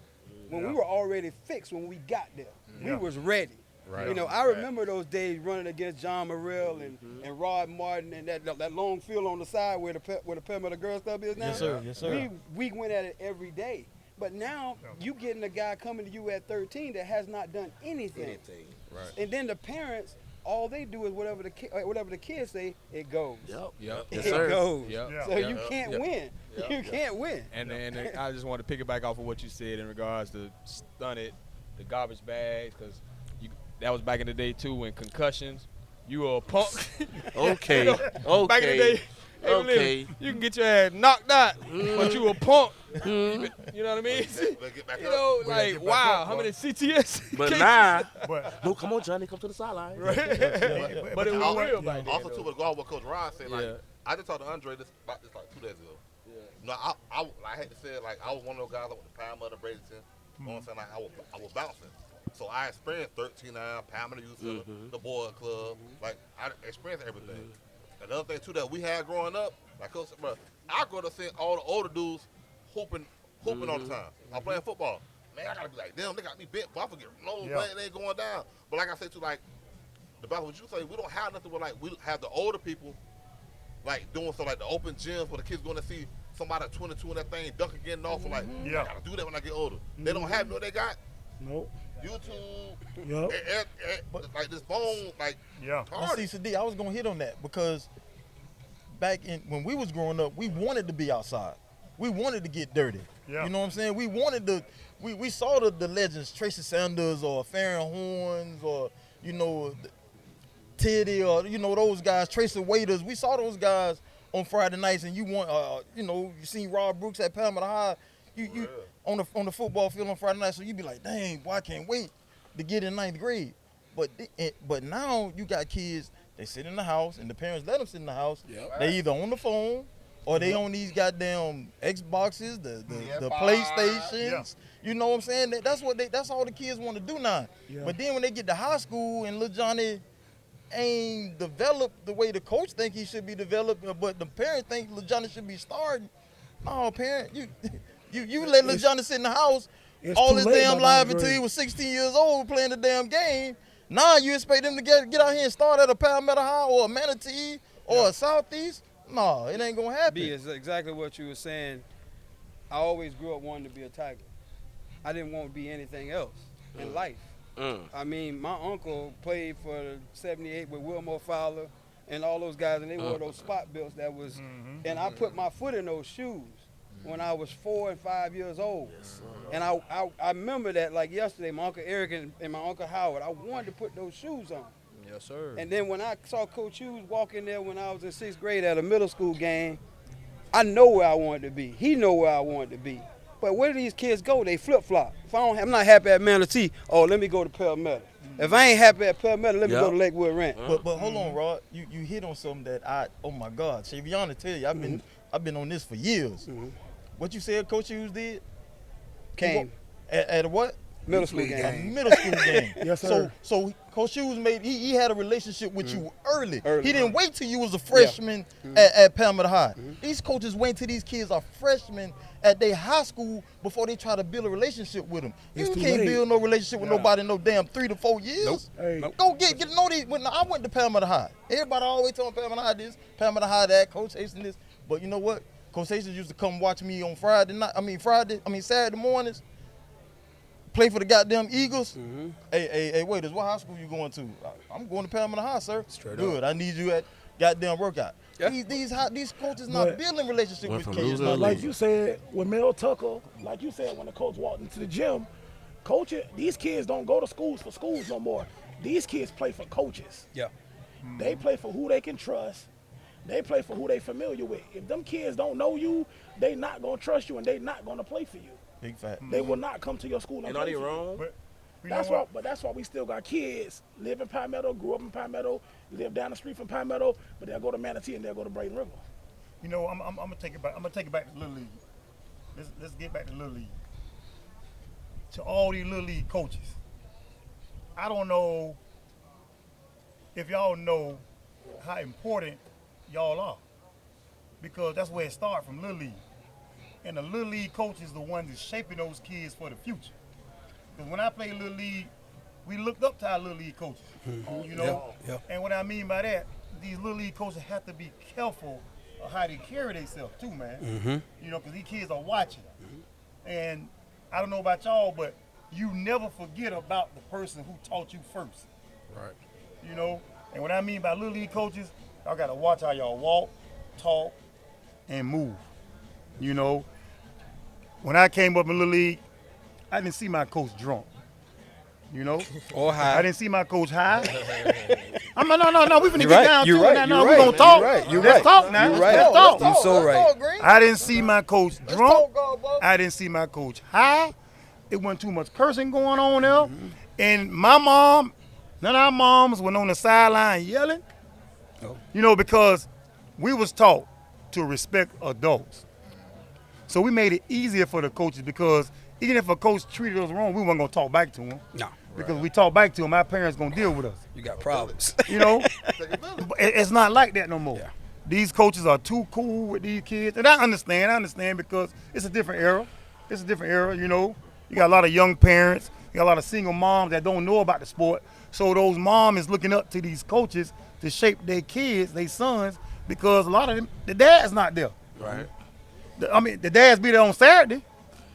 Speaker 8: When we were already fixed when we got there. We was ready.
Speaker 3: Right.
Speaker 8: You know, I remember those days running against John Morrell and Rod Martin and that long field on the side where the perimeter girls club is now.
Speaker 4: Yes, sir. Yes, sir.
Speaker 8: We went at it every day. But now you getting a guy coming to you at 13 that has not done anything.
Speaker 3: Right.
Speaker 8: And then the parents, all they do is whatever the kids say, it goes.
Speaker 7: Yep.
Speaker 1: Yep.
Speaker 8: It goes.
Speaker 1: Yep.
Speaker 8: So you can't win. You can't win.
Speaker 1: And I just want to piggyback off of what you said in regards to stunted, the garbage bags, because that was back in the day too when concussions. You were a punk.
Speaker 7: Okay.
Speaker 1: Back in the day, you can get your ass knocked out, but you a punk. You know what I mean?
Speaker 5: Better get back
Speaker 1: You
Speaker 5: up.
Speaker 1: know,
Speaker 2: Better
Speaker 1: like
Speaker 2: get back
Speaker 1: wow,
Speaker 2: up,
Speaker 1: how
Speaker 2: boy.
Speaker 1: many CTS?
Speaker 7: But
Speaker 1: cases?
Speaker 7: now,
Speaker 2: But
Speaker 7: no, come on, Johnny, come to the sideline.
Speaker 1: But it
Speaker 2: you know
Speaker 1: was
Speaker 2: what?
Speaker 1: real back then.
Speaker 5: Also, too, with going what Coach Ron said, like,
Speaker 1: Yeah.
Speaker 5: I just talked to Andre about this like 2 days ago. No, I had to say, like, I was one of those guys that went to Palmetto, Bradenton. You know what I'm saying? Like, I was bouncing. So I experienced 13-9, Palmetto Youth Center, the Boy Club. Like, I experienced everything. Another thing, too, that we had growing up, like, Coach said, bro, I go to see all the older dudes hooping all the time. I'm playing football. Man, I got to be like, damn, they got me bent, but I forget, no,
Speaker 2: Yeah.
Speaker 5: man, they ain't going down. But like I said, too, like, about what you say, we don't have nothing but, like, we have the older people, like, doing so, like, the open gyms where the kids going to see somebody at 22 and that thing dunking getting off. Like,
Speaker 2: Yeah.
Speaker 5: I got to do that when I get older. They don't have, you know what they got?
Speaker 6: Nope.
Speaker 5: YouTube,
Speaker 6: Yup.
Speaker 5: like this phone, like,
Speaker 2: Yeah.
Speaker 4: Now, see, Sadiq, I was gonna hit on that because back in when we was growing up, we wanted to be outside. We wanted to get dirty.
Speaker 2: Yeah.
Speaker 4: You know what I'm saying? We wanted to. We saw the legends, Tracy Sanders or Farron Horns or Teddy or those guys, Tracy Waiters. We saw those guys on Friday nights, and you seen Rob Brooks at Palmetto High. You on the football field on Friday night, so you be like, dang, boy, I can't wait to get in 9th grade. But now you got kids, they sit in the house, and the parents let them sit in the house.
Speaker 1: Yep.
Speaker 4: They either on the phone or they on these goddamn Xboxes, the
Speaker 5: PS5.
Speaker 4: PlayStations. You know what I'm saying? That's all the kids want to do now.
Speaker 6: Yeah.
Speaker 4: But then when they get to high school and little Johnny ain't developed the way the coach think he should be developed, but the parent think little Johnny should be starting. No, parent, you let little Johnny sit in the house
Speaker 6: It's
Speaker 4: all
Speaker 6: too
Speaker 4: his
Speaker 6: late
Speaker 4: damn
Speaker 6: by
Speaker 4: life
Speaker 6: ninth
Speaker 4: until he
Speaker 6: grade.
Speaker 4: was 16 years old playing the damn game. Now you expect them to get out here and start at a Palmetto High or a Manatee or a Southeast? No, it ain't gonna happen.
Speaker 8: B is exactly what you were saying. I always grew up wanting to be a Tiger. I didn't want to be anything else in life. I mean, my uncle played for 78 with Wilmore Fowler and all those guys, and they wore those spot belts that was, and I put my foot in those shoes when I was 4 and 5 years old. And I remember that like yesterday, my Uncle Eric and my Uncle Howard, I wanted to put those shoes on.
Speaker 1: Yes, sir.
Speaker 8: And then when I saw Coach Hughes walk in there when I was in 6th grade at a middle school game, I know where I wanted to be. He know where I wanted to be. But where do these kids go? They flip-flop. If I'm not happy at Manatee, let me go to Palmetto. If I ain't happy at Palmetto, let me go to Lakewood Ranch.
Speaker 4: But hold on, Rod. You hit on something that oh my God, Shaviana tell you, I've been on this for years. What you said Coach Hughes did?
Speaker 8: Came.
Speaker 4: At a what?
Speaker 8: Middle school
Speaker 4: A
Speaker 8: game.
Speaker 4: middle school game.
Speaker 6: Yes, sir.
Speaker 4: So Coach Hughes he had a relationship with you early.
Speaker 8: Early.
Speaker 4: He didn't wait till you was a freshman at Palmetto High. These coaches wait till these kids are freshmen at their high school before they try to build a relationship with them.
Speaker 6: It's
Speaker 4: You
Speaker 6: too
Speaker 4: can't
Speaker 6: late.
Speaker 4: build no relationship with nobody no damn 3 to 4 years.
Speaker 6: Hey,
Speaker 4: Go get to know these. When I went to Palmetto High, everybody always telling Palmetto High this, Palmetto High that, Coach Hastings this. But you know what? Coach Hastings used to come watch me on Saturday mornings, play for the goddamn Eagles. Hey, waiters, what high school you going to? I'm going to Palmetto High, sir.
Speaker 1: Straight
Speaker 4: Good. I need you at goddamn workout.
Speaker 1: Yeah.
Speaker 4: These coaches not
Speaker 6: But-
Speaker 4: building relationship with
Speaker 7: from
Speaker 4: kids.
Speaker 7: loser
Speaker 4: no
Speaker 7: to
Speaker 4: more.
Speaker 6: like you said, with Mel Tucker, like you said, when the coach walked into the gym, these kids don't go to schools for schools no more. These kids play for coaches.
Speaker 1: Yeah.
Speaker 6: They play for who they can trust. They play for who they familiar with. If them kids don't know you, they not gonna trust you and they not gonna play for you.
Speaker 4: Big fat.
Speaker 6: They will not come to your school and
Speaker 7: And
Speaker 6: play
Speaker 7: are they
Speaker 6: for you.
Speaker 7: wrong?
Speaker 2: But you know
Speaker 6: That's
Speaker 2: what?
Speaker 6: why, that's why we still got kids live in Palmetto, grew up in Palmetto, live down the street from Palmetto, but they'll go to Manatee and they'll go to Braden River.
Speaker 2: You know, I'm gonna take it back. I'm gonna take it back to Little League. Let's get back to Little League. To all these Little League coaches, I don't know if y'all know how important y'all are, because that's where it starts from Little League. And the Little League coach is the one that's shaping those kids for the future. Because when I played Little League, we looked up to our Little League coaches. You know?
Speaker 1: Yeah.
Speaker 2: And what I mean by that, these Little League coaches have to be careful of how they carry themselves too, man. You know, because these kids are watching. And I don't know about y'all, but you never forget about the person who taught you first.
Speaker 1: Right.
Speaker 2: You know? And what I mean by Little League coaches, y'all got to watch how y'all walk, talk, and move. You know? When I came up in Little League, I didn't see my coach drunk. You know?
Speaker 1: Or
Speaker 2: I
Speaker 1: high.
Speaker 2: didn't see my coach high. No. We finna
Speaker 8: You're
Speaker 2: get
Speaker 8: right.
Speaker 2: down
Speaker 8: You're
Speaker 2: to
Speaker 8: right.
Speaker 2: it now.
Speaker 8: You're
Speaker 2: No, we
Speaker 8: right.
Speaker 2: gonna talk.
Speaker 8: You're right. You're
Speaker 2: Let's
Speaker 8: right.
Speaker 2: talk now.
Speaker 8: You're
Speaker 2: Let's
Speaker 8: right.
Speaker 2: talk.
Speaker 8: You're so right.
Speaker 2: I didn't see my coach drunk.
Speaker 4: talk, bro.
Speaker 2: I didn't see my coach high. It wasn't too much cursing going on there. And my mom, none of our moms went on the sideline yelling.
Speaker 8: Oh.
Speaker 2: You know, because we was taught to respect adults. So we made it easier for the coaches because even if a coach treated us wrong, we weren't going to talk back to him.
Speaker 8: No.
Speaker 2: Because we talk back to him, our parents going to deal with us.
Speaker 8: You got problems.
Speaker 2: You know? But it's not like that no more.
Speaker 8: Yeah.
Speaker 2: These coaches are too cool with these kids. And I understand because it's a different era. It's a different era, you know. You got a lot of young parents. You got a lot of single moms that don't know about the sport. So those moms is looking up to these coaches to shape their kids, their sons, because a lot of them, the dad's not there.
Speaker 7: Right.
Speaker 2: The dads be there on Saturday,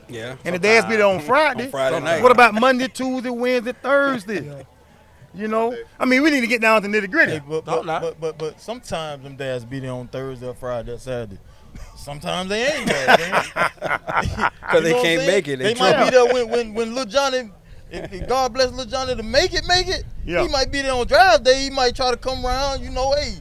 Speaker 8: Yeah.
Speaker 2: and the dads be there on Friday.
Speaker 8: On Friday night.
Speaker 2: What about Monday, Tuesday, Wednesday, Thursday? You know? I mean, we need to get down to nitty gritty.
Speaker 4: Hey, but sometimes them dads be there on Thursday or Friday or Saturday. Sometimes they ain't there.
Speaker 8: Because they can't make it.
Speaker 4: They might be there when Lil Johnny, if God bless Lil Johnny to make it.
Speaker 2: Yeah.
Speaker 4: He might be there on drive day. He might try to come around, you know, hey,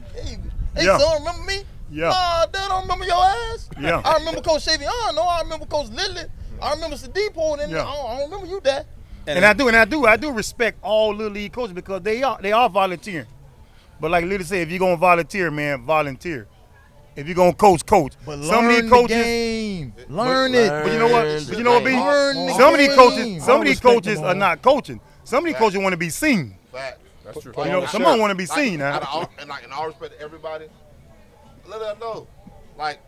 Speaker 2: Yeah.
Speaker 4: son, remember me?
Speaker 2: Yeah.
Speaker 4: Nah, Dad, I don't remember your ass.
Speaker 2: Yeah.
Speaker 4: I remember Coach Shavion. No, I remember Coach Lily. I remember Sadipo. And
Speaker 2: Yeah.
Speaker 4: I don't remember you, Dad.
Speaker 2: And I do respect all little league coaches because they are volunteering. But like Lily said, if you're gonna volunteer, man, volunteer. If you're gonna coach.
Speaker 4: But
Speaker 2: Some of
Speaker 4: learn
Speaker 2: these coaches,
Speaker 4: the game. Learn it.
Speaker 2: but you know what? But you know what, B?
Speaker 4: Learn the
Speaker 2: Some of these
Speaker 4: game.
Speaker 2: coaches, some of these
Speaker 6: respect
Speaker 2: coaches
Speaker 6: them
Speaker 2: are
Speaker 6: all.
Speaker 2: not coaching. Some of these coaches want to be seen.
Speaker 5: Fact.
Speaker 1: That's true.
Speaker 2: You know, some of them want to be seen.
Speaker 5: Like,
Speaker 2: Huh?
Speaker 5: and in all respect to everybody, let them know. Like,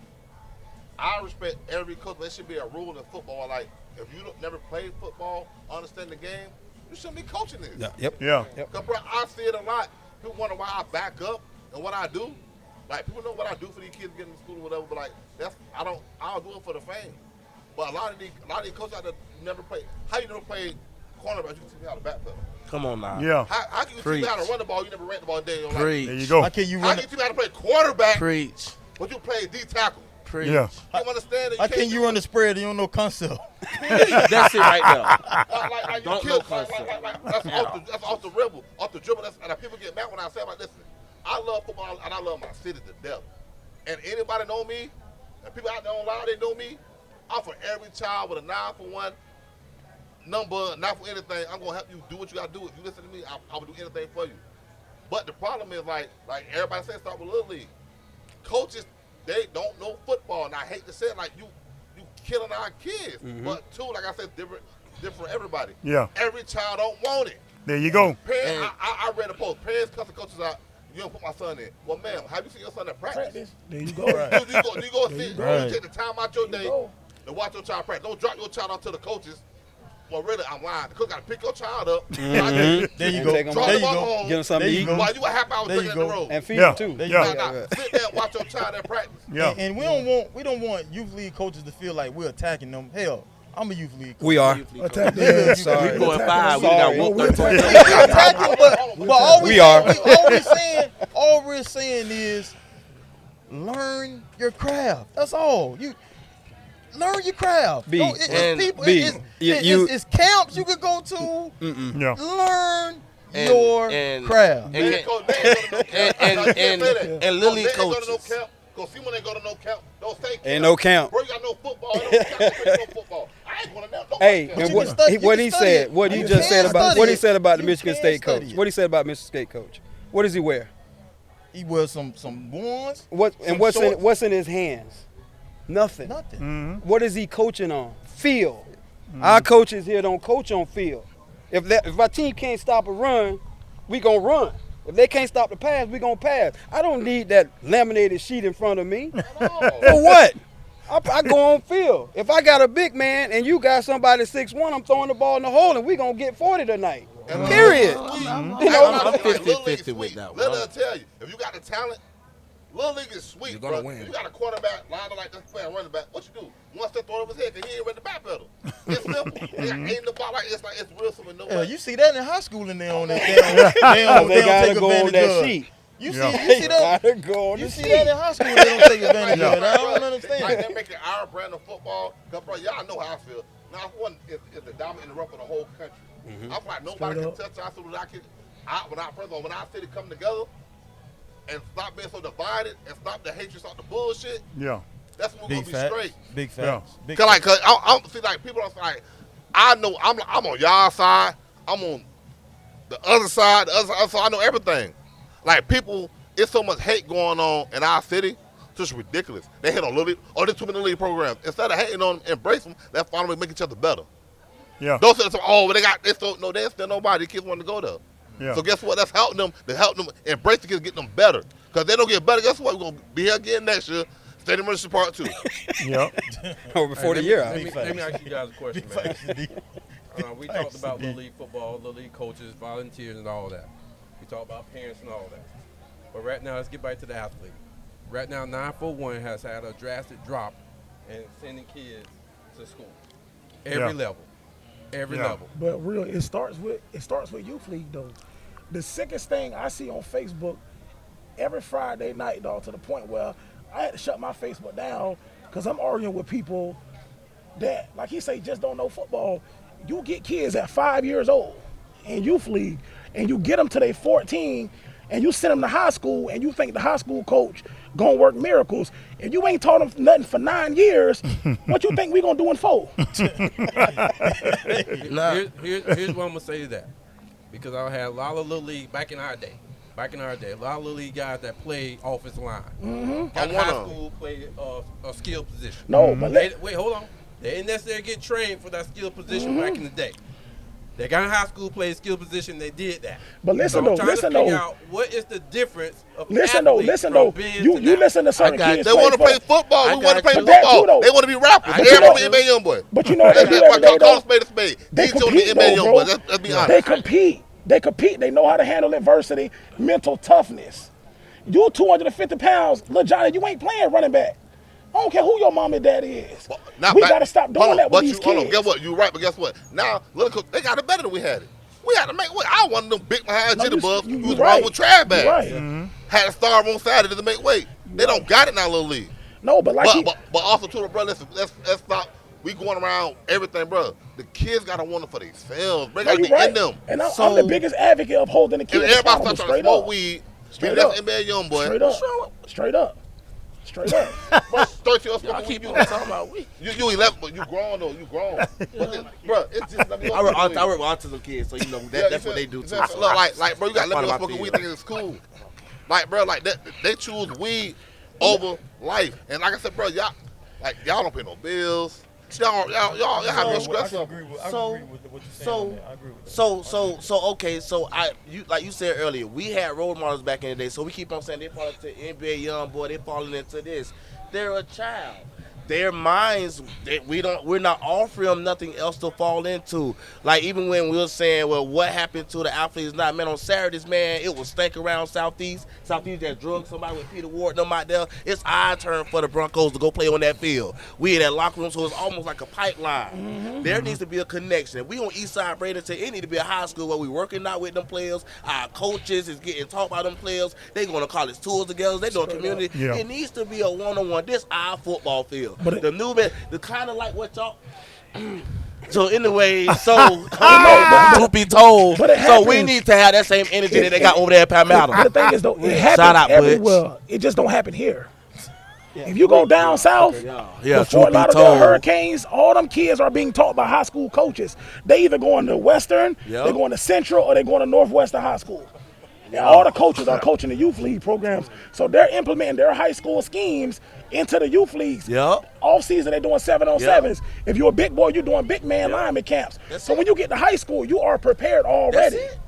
Speaker 5: I respect every coach, but there should be a rule in football. Like, if you never played football, understand the game, you shouldn't be coaching this.
Speaker 8: Yeah. Yep.
Speaker 2: Yeah.
Speaker 5: Because, bro, I see it a lot. People wonder why I back up and what I do. Like, people know what I do for these kids getting to school or whatever, but like, I don't do it for the fame. But a lot of these coaches out there never play. How you never play cornerback? You can teach me how to back pedal.
Speaker 7: Come on now.
Speaker 2: Yeah.
Speaker 5: How can you teach me how to run the ball? You never ran the ball in a day in your life.
Speaker 7: Preach.
Speaker 2: There you go.
Speaker 4: How can you
Speaker 5: How
Speaker 4: run?
Speaker 5: can you teach me how to play quarterback,
Speaker 7: Preach.
Speaker 5: but you play D tackle?
Speaker 7: Preach.
Speaker 2: Yeah.
Speaker 5: You understand that?
Speaker 4: How can you run the spread? You don't know concept.
Speaker 7: That's it right there.
Speaker 5: Like
Speaker 7: Don't
Speaker 5: you
Speaker 7: know
Speaker 5: kill, like, that's off the dribble. And people get mad when I say, like, listen, I love football and I love my city to death. And anybody know me, and people out there online, they know me. I'm for every child with a 941 number, not for anything. I'm gonna help you do what you gotta do. If you listen to me, I will do anything for you. But the problem is, like everybody says, start with Little League. Coaches, they don't know football, and I hate to say it, like you killing our kids. But too, like I said, different for everybody.
Speaker 2: Yeah.
Speaker 5: Every child don't want it.
Speaker 2: There you go.
Speaker 5: Parents, I read a post. Parents cussing coaches out. You don't put my son in. Well, ma'am, have you seen your son at practice?
Speaker 6: Practice. There you go.
Speaker 5: Do you go see?
Speaker 6: Right.
Speaker 5: You take the time out your day
Speaker 6: go.
Speaker 5: to watch your child practice. Don't drop your child off to the coaches. Well, really, I'm lying. The coach got to pick your child up.
Speaker 4: There you go.
Speaker 8: take 'em
Speaker 5: Drop
Speaker 4: There
Speaker 5: them
Speaker 4: you
Speaker 5: on
Speaker 4: go.
Speaker 5: home.
Speaker 8: Give them something to
Speaker 4: There you
Speaker 8: eat.
Speaker 4: go.
Speaker 5: While you a half hour
Speaker 4: There you
Speaker 5: drinking in the
Speaker 4: go.
Speaker 5: road.
Speaker 8: And feed
Speaker 2: Yeah.
Speaker 8: them too.
Speaker 4: There you
Speaker 2: Yeah.
Speaker 4: go.
Speaker 5: Nah, sit there and watch your child at practice.
Speaker 2: Yeah.
Speaker 4: And we don't want youth league coaches to feel like we're attacking them. Hell, I'm a youth league coach.
Speaker 8: We are.
Speaker 6: Attack
Speaker 4: Yeah,
Speaker 6: them.
Speaker 8: Sorry.
Speaker 7: We going 5. We
Speaker 8: Sorry.
Speaker 7: got whooped
Speaker 6: We're
Speaker 7: 13.
Speaker 4: Attacking, but all
Speaker 8: We are.
Speaker 4: all we're saying is learn your craft. That's all. You learn your craft.
Speaker 8: B.
Speaker 4: It's
Speaker 7: And
Speaker 4: people.
Speaker 8: B.
Speaker 4: It's camps you could go to.
Speaker 2: Yeah.
Speaker 4: Learn
Speaker 7: And-
Speaker 4: your
Speaker 7: and-
Speaker 4: craft.
Speaker 7: and- and Lily coaches.
Speaker 5: Because see when they go to no camp, don't say camp.
Speaker 8: Ain't no camp.
Speaker 5: Bro, you got no football. Ain't no camp. Ain't no football. I ain't going to know.
Speaker 8: Hey,
Speaker 5: Camp.
Speaker 8: and
Speaker 4: you
Speaker 8: what
Speaker 4: can study- you
Speaker 8: what
Speaker 4: can
Speaker 8: he
Speaker 4: study
Speaker 8: said,
Speaker 4: it.
Speaker 8: what he
Speaker 4: You
Speaker 8: just
Speaker 4: can
Speaker 8: said about
Speaker 4: study
Speaker 8: what he
Speaker 4: it.
Speaker 8: said about the
Speaker 4: You
Speaker 8: Michigan
Speaker 4: can
Speaker 8: State
Speaker 4: study
Speaker 8: coach.
Speaker 4: it.
Speaker 8: What he said about Michigan State coach. What does he wear?
Speaker 4: He wears some ones.
Speaker 8: What's
Speaker 4: shorts.
Speaker 8: what's in his hands? Nothing.
Speaker 4: Nothing.
Speaker 8: What is he coaching on? Field. Our coaches here don't coach on field. If our team can't stop a run, we gonna run. If they can't stop the pass, we gonna pass. I don't need that laminated sheet in front of me. For what? I go on field. If I got a big man and you got somebody 6'1", I'm throwing the ball in the hole and we gonna get 40 tonight. Period. You know,
Speaker 7: I'm
Speaker 5: Like,
Speaker 7: 50-50
Speaker 5: Little League
Speaker 7: with
Speaker 5: sweet.
Speaker 7: that one.
Speaker 5: Let her tell you, if you got the talent, Little League is sweet,
Speaker 1: You're gonna
Speaker 5: bro.
Speaker 1: win.
Speaker 5: If you got a quarterback liner like this playing running back, what you do? One step throw over his head because he ain't ready to back pedal. It's simple. Ain't the ball like it's real simple. No
Speaker 4: Yeah,
Speaker 5: way.
Speaker 4: you see that in high school and they on it. They don't
Speaker 8: they gotta
Speaker 4: take
Speaker 8: go on
Speaker 4: advantage
Speaker 8: that
Speaker 4: of.
Speaker 8: sheet.
Speaker 4: You
Speaker 2: Yeah.
Speaker 4: see that?
Speaker 8: Gotta go on
Speaker 4: You
Speaker 8: the
Speaker 4: see
Speaker 8: sheet.
Speaker 4: that in high school? They don't take advantage of it. I don't
Speaker 5: Like
Speaker 4: understand.
Speaker 5: they're making our brand of football. Cause bro, y'all know how I feel. Now one is the diamond in the rough of the whole country. I feel like nobody
Speaker 6: Straight
Speaker 5: can
Speaker 6: up.
Speaker 5: touch us so that I can. when our city come together and stop being so divided and stop the hatred, stop the bullshit,
Speaker 2: Yeah.
Speaker 5: that's when we're gonna be straight.
Speaker 4: Big facts.
Speaker 2: Yeah.
Speaker 4: Big
Speaker 5: Cause I see like people are like, I know I'm on y'all side, I'm on the other side, so I know everything. Like people, it's so much hate going on in our city, it's just ridiculous. They hate on Little League, there's too many league programs. Instead of hating on them, embrace them, that's finally make each other better.
Speaker 2: Yeah.
Speaker 5: Those are they still nobody. The kids want to go there.
Speaker 2: Yeah.
Speaker 5: So guess what? That's helping them. To help them embrace the kids, get them better. Because they don't get better. Guess what? We're gonna be here again next year. State Emergency Part 2.
Speaker 2: Yep.
Speaker 8: Or before the year out.
Speaker 3: Let me ask you guys a question, man. We talked about Little League football, Little League coaches, volunteers, and all that. We talked about parents and all that. But right now, let's get back to the athlete. Right now, 941 has had a drastic drop in sending kids to school. Every level. Every level.
Speaker 6: But real, it starts with youth league though. The sickest thing I see on Facebook every Friday night, dog, to the point where I had to shut my Facebook down because I'm arguing with people that, like he say, just don't know football. You get kids at 5 years old in youth league, and you get them to they 14, and you send them to high school, and you think the high school coach gonna work miracles. If you ain't taught them nothing for 9 years, what you think we gonna do in 4?
Speaker 3: Here's what I'm gonna say to that, because I had a lot of Little League back in our day, a lot of Little League guys that played offensive line. Got high school, played a skill position.
Speaker 6: No, but
Speaker 3: wait, hold on. They didn't necessarily get trained for that skill position back in the day. They got in high school, played skill position, they did that.
Speaker 6: But listen
Speaker 3: so I'm
Speaker 6: though,
Speaker 3: trying to figure out what is the difference of
Speaker 6: listen though. You listen to certain kids.
Speaker 5: They want to play football. We want to play
Speaker 6: you. That too,
Speaker 5: football.
Speaker 6: though.
Speaker 5: They want to be rappers.
Speaker 6: But you
Speaker 5: Everybody
Speaker 6: know-
Speaker 5: be NBA young boy.
Speaker 6: But you know what they do every day,
Speaker 5: Call
Speaker 6: though?
Speaker 5: a spade a spade.
Speaker 6: They
Speaker 5: These children be
Speaker 6: compete,
Speaker 5: NBA
Speaker 6: though,
Speaker 5: young
Speaker 6: bro.
Speaker 5: boys. Let's be honest.
Speaker 6: They compete. They know how to handle adversity, mental toughness. You 250 pounds, little Johnny, you ain't playing running back. I don't care who your mom and daddy is. We got to stop doing that with these kids.
Speaker 5: Hold on, guess what? You're right, but guess what? Now, look, they got it better than we had it. We had to make. I wasn't them big behind jitterbugs who was wrong with trash bags.
Speaker 6: Right.
Speaker 5: Had to starve on Saturday to make weight. They don't got it now, Little League.
Speaker 6: No, but like
Speaker 5: but also too, bro. Listen, let's stop. We going around everything, bro. The kids gotta want it for themselves. They gotta be in them.
Speaker 6: And I'm the biggest advocate of holding the kids
Speaker 5: And everybody
Speaker 6: accountable.
Speaker 5: start trying to
Speaker 6: Straight
Speaker 5: smoke
Speaker 6: up.
Speaker 5: weed.
Speaker 6: Straight
Speaker 5: That's
Speaker 6: up.
Speaker 5: NBA young boy.
Speaker 6: Straight up.
Speaker 5: Bro, 13 years
Speaker 7: Y'all
Speaker 5: old.
Speaker 7: keep talking about we.
Speaker 5: You 11, but you grown though. You grown. Bro, it's just. Let me
Speaker 7: I work with autism kids, so you know that's what they do too.
Speaker 5: Look, like, bro, you got to let me know smoking weed thinking it's cool. Like, bro, like that, they choose weed over life. And like I said, bro, y'all don't pay no bills. Y'all have no stress.
Speaker 4: I agree with what you're saying. Man. I agree with that.
Speaker 7: So like you said earlier, we had role models back in the day. So we keep on saying they fall into NBA young boy, they falling into this. They're a child. Their minds, we're not offering them nothing else to fall into. Like even when we were saying, well, what happened to the athletes? Not man on Saturdays, man, it was stank around Southeast. Southeast that drug somebody with Peter Ward and them out there. It's our turn for the Broncos to go play on that field. We in that locker room, so it's almost like a pipeline. There needs to be a connection. We on East Side Bradenton, it need to be a high school where we working out with them players. Our coaches is getting taught by them players. They going to college tours together. They doing community.
Speaker 2: Yeah.
Speaker 7: It needs to be a one-on-one. This our football field.
Speaker 6: But
Speaker 7: The new man, the kind of like what y'all. So anyway, to be told,
Speaker 6: But it
Speaker 7: so we
Speaker 6: happens.
Speaker 7: need to have that same energy that they got over there at Palmetto.
Speaker 6: the thing is, though, it happens
Speaker 7: Shout out, Butch.
Speaker 6: everywhere. It just don't happen here. If you go down south,
Speaker 7: Yeah,
Speaker 6: the
Speaker 7: truth
Speaker 6: Fort
Speaker 7: be
Speaker 6: Lauderdale
Speaker 7: told.
Speaker 6: Hurricanes, all them kids are being taught by high school coaches. They either going to Western,
Speaker 7: Yep.
Speaker 6: they're going to Central, or they're going to Northwestern High School. And all the coaches are coaching the youth league programs. So they're implementing their high school schemes into the youth leagues.
Speaker 7: Yep.
Speaker 6: Off season, they're doing 7-on-7s. If you're a big boy, you're doing big man lineman camps. So when you get to high school, you are prepared already.
Speaker 7: That's it.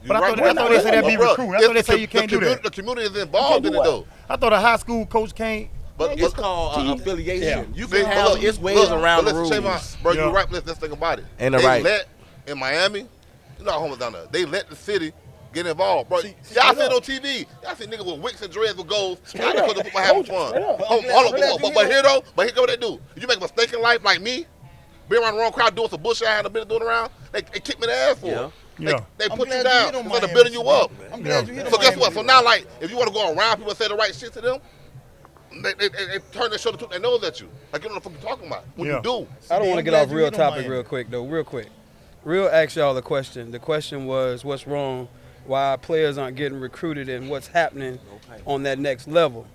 Speaker 2: But I thought
Speaker 6: We're not
Speaker 2: they said that'd be
Speaker 5: Bro,
Speaker 2: recruiting. I thought they say you can't do that.
Speaker 5: The community is involved in it,
Speaker 6: what?
Speaker 5: though.
Speaker 2: I thought a high school coach can't.
Speaker 5: But
Speaker 7: It's called affiliation. You
Speaker 5: See,
Speaker 7: can
Speaker 5: but
Speaker 7: have
Speaker 5: look,
Speaker 7: its ways
Speaker 5: look,
Speaker 7: around
Speaker 5: but
Speaker 7: the
Speaker 5: listen,
Speaker 7: rules.
Speaker 5: Bro,
Speaker 2: Yeah.
Speaker 5: you're right. Let's think about it.
Speaker 7: And
Speaker 5: they
Speaker 7: right.
Speaker 5: let in Miami. You know how homeless down there. They let the city get involved, bro. Y'all see
Speaker 6: straight
Speaker 5: it
Speaker 6: up.
Speaker 5: on TV. Y'all see niggas with wicks and dreads with goals. Y'all
Speaker 6: up.
Speaker 5: because the football having
Speaker 6: Straight
Speaker 5: fun.
Speaker 6: up.
Speaker 5: Hold on, but here though, but here what they do. You make a mistake in life like me, be around the wrong crowd doing some bullshit I had a bit doing around. They kick me in the ass for.
Speaker 7: Yeah.
Speaker 2: Yeah.
Speaker 5: They
Speaker 4: I'm
Speaker 5: put you
Speaker 4: glad
Speaker 5: down
Speaker 4: hit on
Speaker 5: instead of
Speaker 4: Miami,
Speaker 5: building you up.
Speaker 4: I'm glad you hit on
Speaker 5: So guess
Speaker 4: Miami.
Speaker 5: what? So now, like, if you want to go around people and say the right shit to them, they turn their shoulder to their nose at you. Like, you know what the fuck you talking about. When
Speaker 2: Yeah.
Speaker 5: you do.
Speaker 8: I don't
Speaker 4: I'm
Speaker 8: want to get
Speaker 4: glad
Speaker 8: off
Speaker 4: you
Speaker 8: real
Speaker 4: hit on
Speaker 8: topic
Speaker 4: Miami.
Speaker 8: real quick, though. Real quick. Real asked y'all the question. The question was, what's wrong why players aren't getting recruited and what's happening on that next level.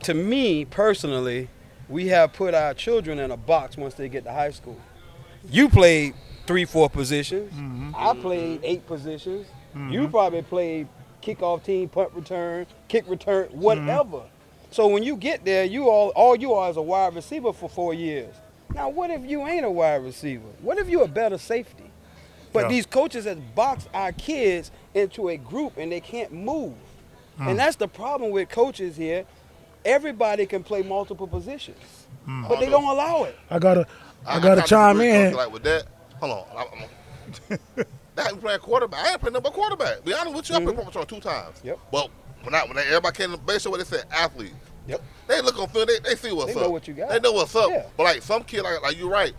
Speaker 8: To me, personally, we have put our children in a box once they get to high school. You played 3-4 positions. I played 8 positions. You probably played kickoff team, punt return, kick return, whatever. So when you get there, all you are is a wide receiver for 4 years. Now, what if you ain't a wide receiver? What if you a better safety? But these coaches has boxed our kids into a group and they can't move. And that's the problem with coaches here. Everybody can play multiple positions, but they don't allow it.
Speaker 6: I gotta chime in.
Speaker 5: Like with that, hold on. That was playing quarterback. I ain't playing no quarterback. Be honest with you, I played football 2 times. But when everybody came to the base show, they said athlete. They look on field, they see what's up.
Speaker 8: They know what you got.
Speaker 5: They know what's up. But like some kid, like you're right.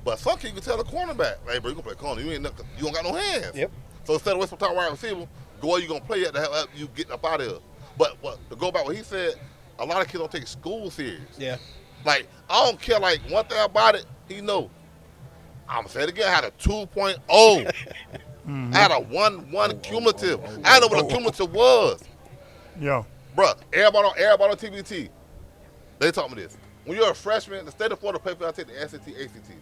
Speaker 5: But some kid, you can tell the cornerback, hey bro, you gonna play corner. You don't got no hands. So instead of wasting time wide receiver, go where you gonna play at to help you get up out of here. But to go back what he said, a lot of kids don't take school serious. Like I don't care like one thing about it. He know. I'm gonna say it again. I had a 2.0. I had a 1 cumulative. I didn't know what a cumulative was. Bruh, everybody on TBT, they taught me this. When you're a freshman, the state of Florida pay for you to take the SAT, ACT.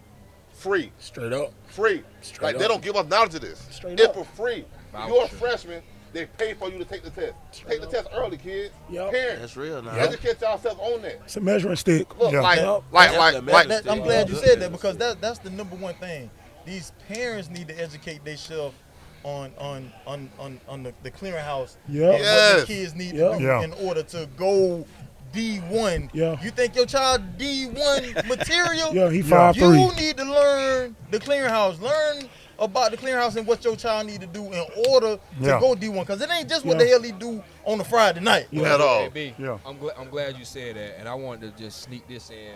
Speaker 5: Free.
Speaker 6: Straight up.
Speaker 5: Free.
Speaker 6: Straight
Speaker 5: They
Speaker 6: up.
Speaker 5: don't give us knowledge of this.
Speaker 6: Straight
Speaker 5: it's
Speaker 6: up.
Speaker 5: for free. You're a freshman, they pay for you to take the test. Take the test early, kids. Parents.
Speaker 7: That's real now.
Speaker 5: Educate yourselves on that.
Speaker 6: It's a measuring stick.
Speaker 5: Look,
Speaker 4: I'm glad you said that because that's the number one thing. These parents need to educate themselves on the clearinghouse. What the kids need to do in order to go D1. You think your child D1 material?
Speaker 6: He 5'3".
Speaker 4: You need to learn the clearinghouse. Learn about the clearinghouse and what your child need to do in order to go D1. Because it ain't just what the hell he do on a Friday night.
Speaker 5: At all.
Speaker 1: Hey, B, I'm glad you said that, and I wanted to just sneak this in.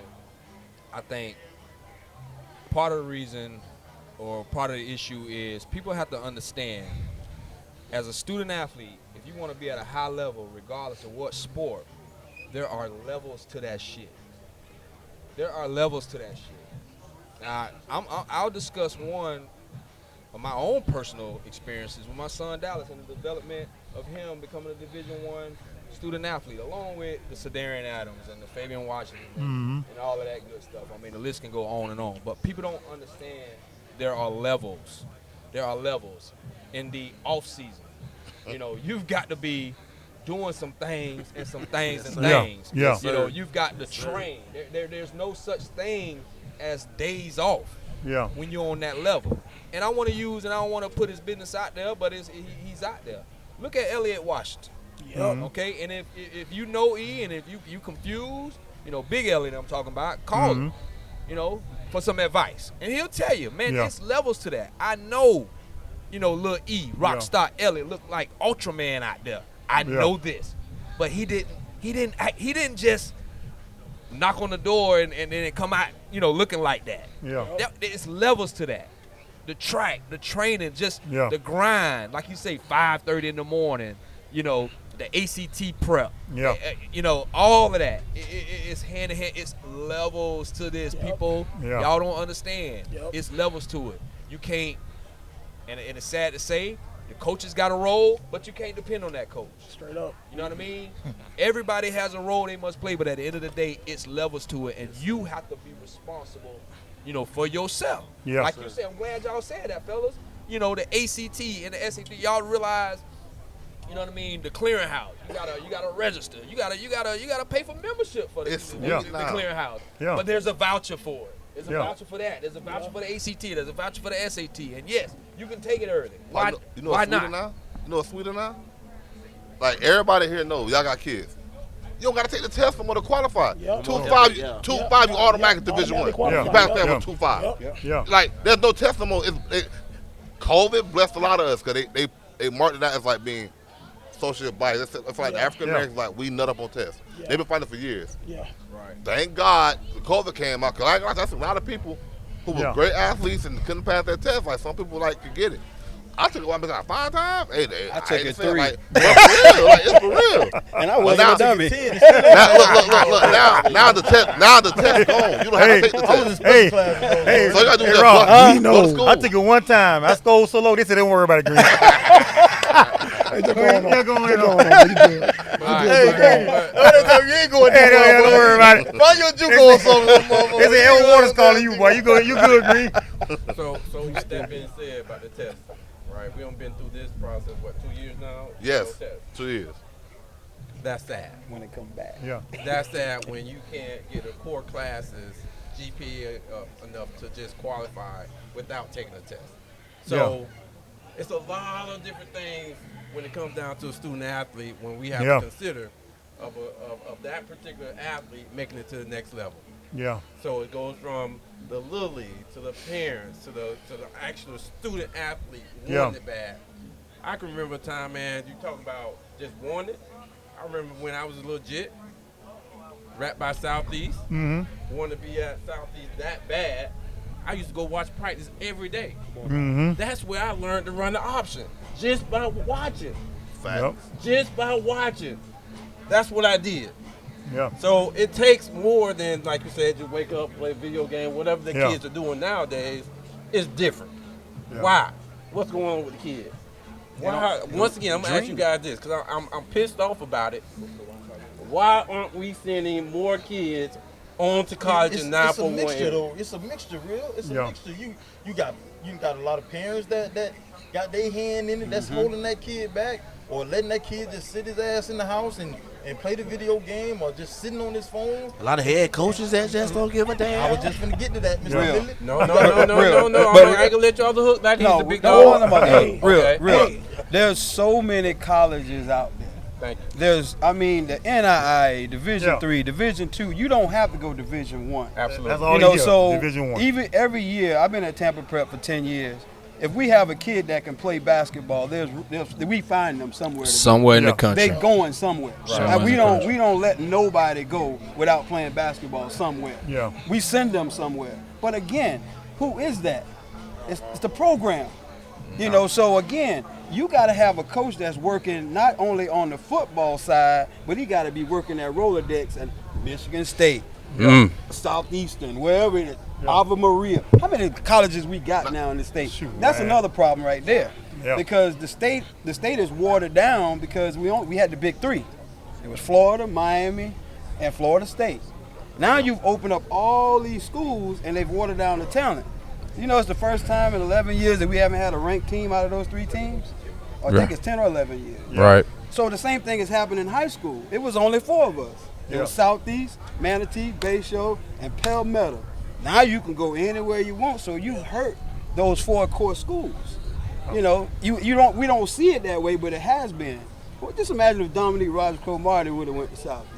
Speaker 1: I think part of the reason or part of the issue is people have to understand, as a student athlete, if you want to be at a high level, regardless of what sport, there are levels to that shit. There are levels to that shit. Now, I'll discuss one of my own personal experiences with my son Dallas and the development of him becoming a Division I student athlete, along with the Cedarian Adams and the Fabian Washington and all of that good stuff. I mean, the list can go on and on. But people don't understand there are levels. There are levels in the off season. You know, you've got to be doing some things and some things and things. You know, you've got to train. There's no such thing as days off when you're on that level. And I want to use, and I don't want to put his business out there, but he's out there. Look at Elliott Washington. Okay, and if you know E, and if you confused, you know, Big Elliott I'm talking about, call him, you know, for some advice. And he'll tell you, man, there's levels to that. I know, you know, Lil E, Rockstar Elliott looked like Ultraman out there. I know this. But he didn't just knock on the door and then come out, you know, looking like that. There's levels to that. The track, the training, just the grind, like you say, 5:30 in the morning, you know, the ACT prep, you know, all of that. It's hand in hand. It's levels to this, people. Y'all don't understand. It's levels to it. You can't, and it's sad to say, the coaches got a role, but you can't depend on that coach.
Speaker 6: Straight up.
Speaker 1: You know what I mean? Everybody has a role they must play, but at the end of the day, it's levels to it, and you have to be responsible, you know, for yourself. Like you said, I'm glad y'all said that, fellas. You know, the ACT and the SAT, y'all realize, you know what I mean, the clearinghouse. You gotta register. You gotta pay for membership for the clearinghouse. But there's a voucher for it. There's a voucher for that. There's a voucher for the ACT. There's a voucher for the SAT. And yes, you can take it early. Why not?
Speaker 5: Now? You know what's sweeter now? Like everybody here knows, y'all got kids. You don't got to take the test for more to qualify. 2.5, you automatic Division I. You pass that with 2.5. Like there's no test no more. COVID blessed a lot of us because they marked it out as like being social bias. It's like the African Americans, like we nut up on tests. They've been fighting for years. Thank God COVID came out, because that's a lot of people who were great athletes and couldn't pass their test. Like some people like could get it. I took it 5 times. Hey,
Speaker 8: I took it 3.
Speaker 5: Like, it's for real.
Speaker 8: And I wasn't a dummy.
Speaker 5: Look. Now the test gone. You don't have to take the test.
Speaker 2: Hey,
Speaker 5: so you got to do that.
Speaker 2: I took it one time. I scored so low, they said, don't worry about it, Green.
Speaker 6: Hey, just go on.
Speaker 2: Just go on.
Speaker 6: Just go on. You good.
Speaker 4: You ain't going
Speaker 2: Hey, don't worry about it.
Speaker 4: Find your juke or something, motherfucker.
Speaker 2: They say El Waters calling you, boy. You good, Green?
Speaker 3: So with that being said about the test, right? We done been through this process, what, 2 years now?
Speaker 5: Yes,
Speaker 3: No test.
Speaker 5: 2 years.
Speaker 3: That's sad.
Speaker 8: When it come back.
Speaker 2: Yeah.
Speaker 3: That's sad when you can't get a core classes GPA enough to just qualify without taking a test. So it's a lot of different things when it comes down to a student athlete when we have to consider of that particular athlete making it to the next level.
Speaker 2: Yeah.
Speaker 3: So it goes from the little league to the parents to the actual student athlete wanting it bad. I can remember a time, man, you talking about just wanting it. I remember when I was a little jit, right by Southeast, wanted to be at Southeast that bad. I used to go watch practice every day. That's where I learned to run the option, just by watching.
Speaker 5: Facts.
Speaker 3: Just by watching. That's what I did.
Speaker 2: Yeah.
Speaker 3: So it takes more than, like you said, you wake up, play a video game, whatever the kids are doing nowadays is different.
Speaker 2: Yeah.
Speaker 3: Why? What's going on with the kids? Why? Once again, I'm going to ask you guys this because I'm pissed off about it. Why aren't we sending more kids on to college in 941?
Speaker 4: It's a mixture, though. It's a mixture, real. It's a mixture. You got a lot of parents that got their hand in it, that's holding that kid back, or letting that kid just sit his ass in the house and play the video game, or just sitting on his phone.
Speaker 7: A lot of head coaches that just don't give a damn.
Speaker 4: I was just gonna get to that, Mr. Lilly.
Speaker 3: No. I ain't gonna let y'all the hook like he's the big dog.
Speaker 8: Real. There's so many colleges out there.
Speaker 3: Thank you.
Speaker 8: There's, the NII, Division III, Division II. You don't have to go Division I.
Speaker 3: Absolutely.
Speaker 2: That's all
Speaker 8: So
Speaker 2: Division 1.
Speaker 8: even every year, I've been at Tampa Prep for 10 years. If we have a kid that can play basketball, we find them somewhere.
Speaker 1: Somewhere in the country.
Speaker 8: They going somewhere.
Speaker 1: Right.
Speaker 8: We don't let nobody go without playing basketball somewhere.
Speaker 2: Yeah.
Speaker 8: We send them somewhere. But again, who is that? It's the program. So again, you got to have a coach that's working not only on the football side, but he got to be working at Rolodex at Michigan State, Southeastern, wherever it is, Ave Maria. How many colleges we got now in the state? That's another problem right there.
Speaker 2: Yeah.
Speaker 8: Because the state is watered down because we had the big three. It was Florida, Miami, and Florida State. Now you've opened up all these schools and they've watered down the talent. It's the first time in 11 years that we haven't had a ranked team out of those three teams. I think it's 10 or 11 years.
Speaker 1: Right.
Speaker 8: So the same thing is happening in high school. It was only 4 of us. It was Southeast, Manatee, Bayshore, and Palmetto. Now you can go anywhere you want, so you hurt those 4 core schools. We don't see it that way, but it has been. Well, just imagine if Dominique Rogers-Cromartie would have went to Southeast.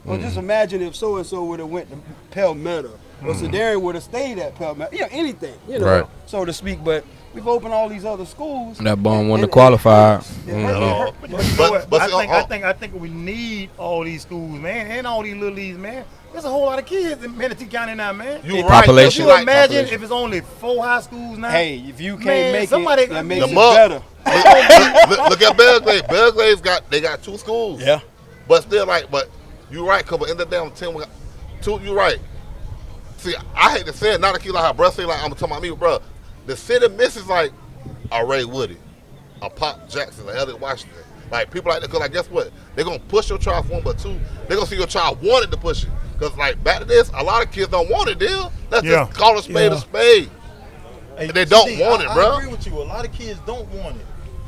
Speaker 8: Or just imagine if so-and-so would have went to Palmetto. Or Sedarian would have stayed at Palmetto. Anything,
Speaker 1: Right.
Speaker 8: so to speak. But we've opened all these other schools.
Speaker 1: That bum won the qualifier.
Speaker 2: I think we need all these schools, man, and all these little leagues, man. There's a whole lot of kids in Manatee County now, man.
Speaker 5: You
Speaker 1: Population.
Speaker 2: Can you imagine if it's only 4 high schools now?
Speaker 8: Hey, if you can't make
Speaker 2: somebody-
Speaker 8: it, that makes
Speaker 5: The
Speaker 8: it
Speaker 5: mug.
Speaker 8: better.
Speaker 5: Look at Belgrade. Belgrade's got 2 schools.
Speaker 4: Yeah.
Speaker 5: But still, but you're right, because in the damn 10, we got 2. You're right. See, I hate to say it, not to keep like how bruh say, like I'm talking about me, bro. The city misses like a Ray Woody, a Pop Jackson, a Elliot Washington. Like people like that, because guess what? They're gonna push your child for 1, but 2, they're gonna see your child wanted to push it. Because back to this, a lot of kids don't want it, deal. Let's just call a spade a spade.
Speaker 4: Hey,
Speaker 5: They don't want it,
Speaker 4: I
Speaker 5: bro.
Speaker 4: agree with you. A lot of kids don't want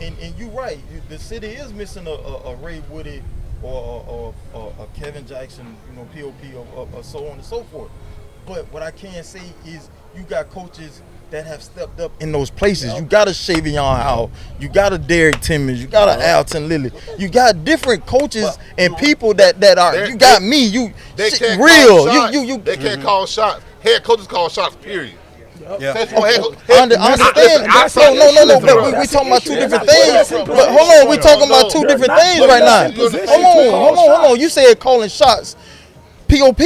Speaker 4: it, and you're right. The city is missing a Ray Woody or a Kevin Jackson, POP, or so on and so forth. But what I can say is you got coaches that have stepped up in those places. You got a Shavion Howell, you got a Derek Timmons, you got a Alton Lilly. You got different coaches and people that are. You got me.
Speaker 5: They can't
Speaker 4: real.
Speaker 5: Call shots.
Speaker 4: You.
Speaker 5: They can't call shots. Head coaches call shots. Period.
Speaker 8: Yeah.
Speaker 4: I understand. No. But we talking about 2 different things. But hold on, we talking about 2 different things right now. Hold on. You said calling shots. POP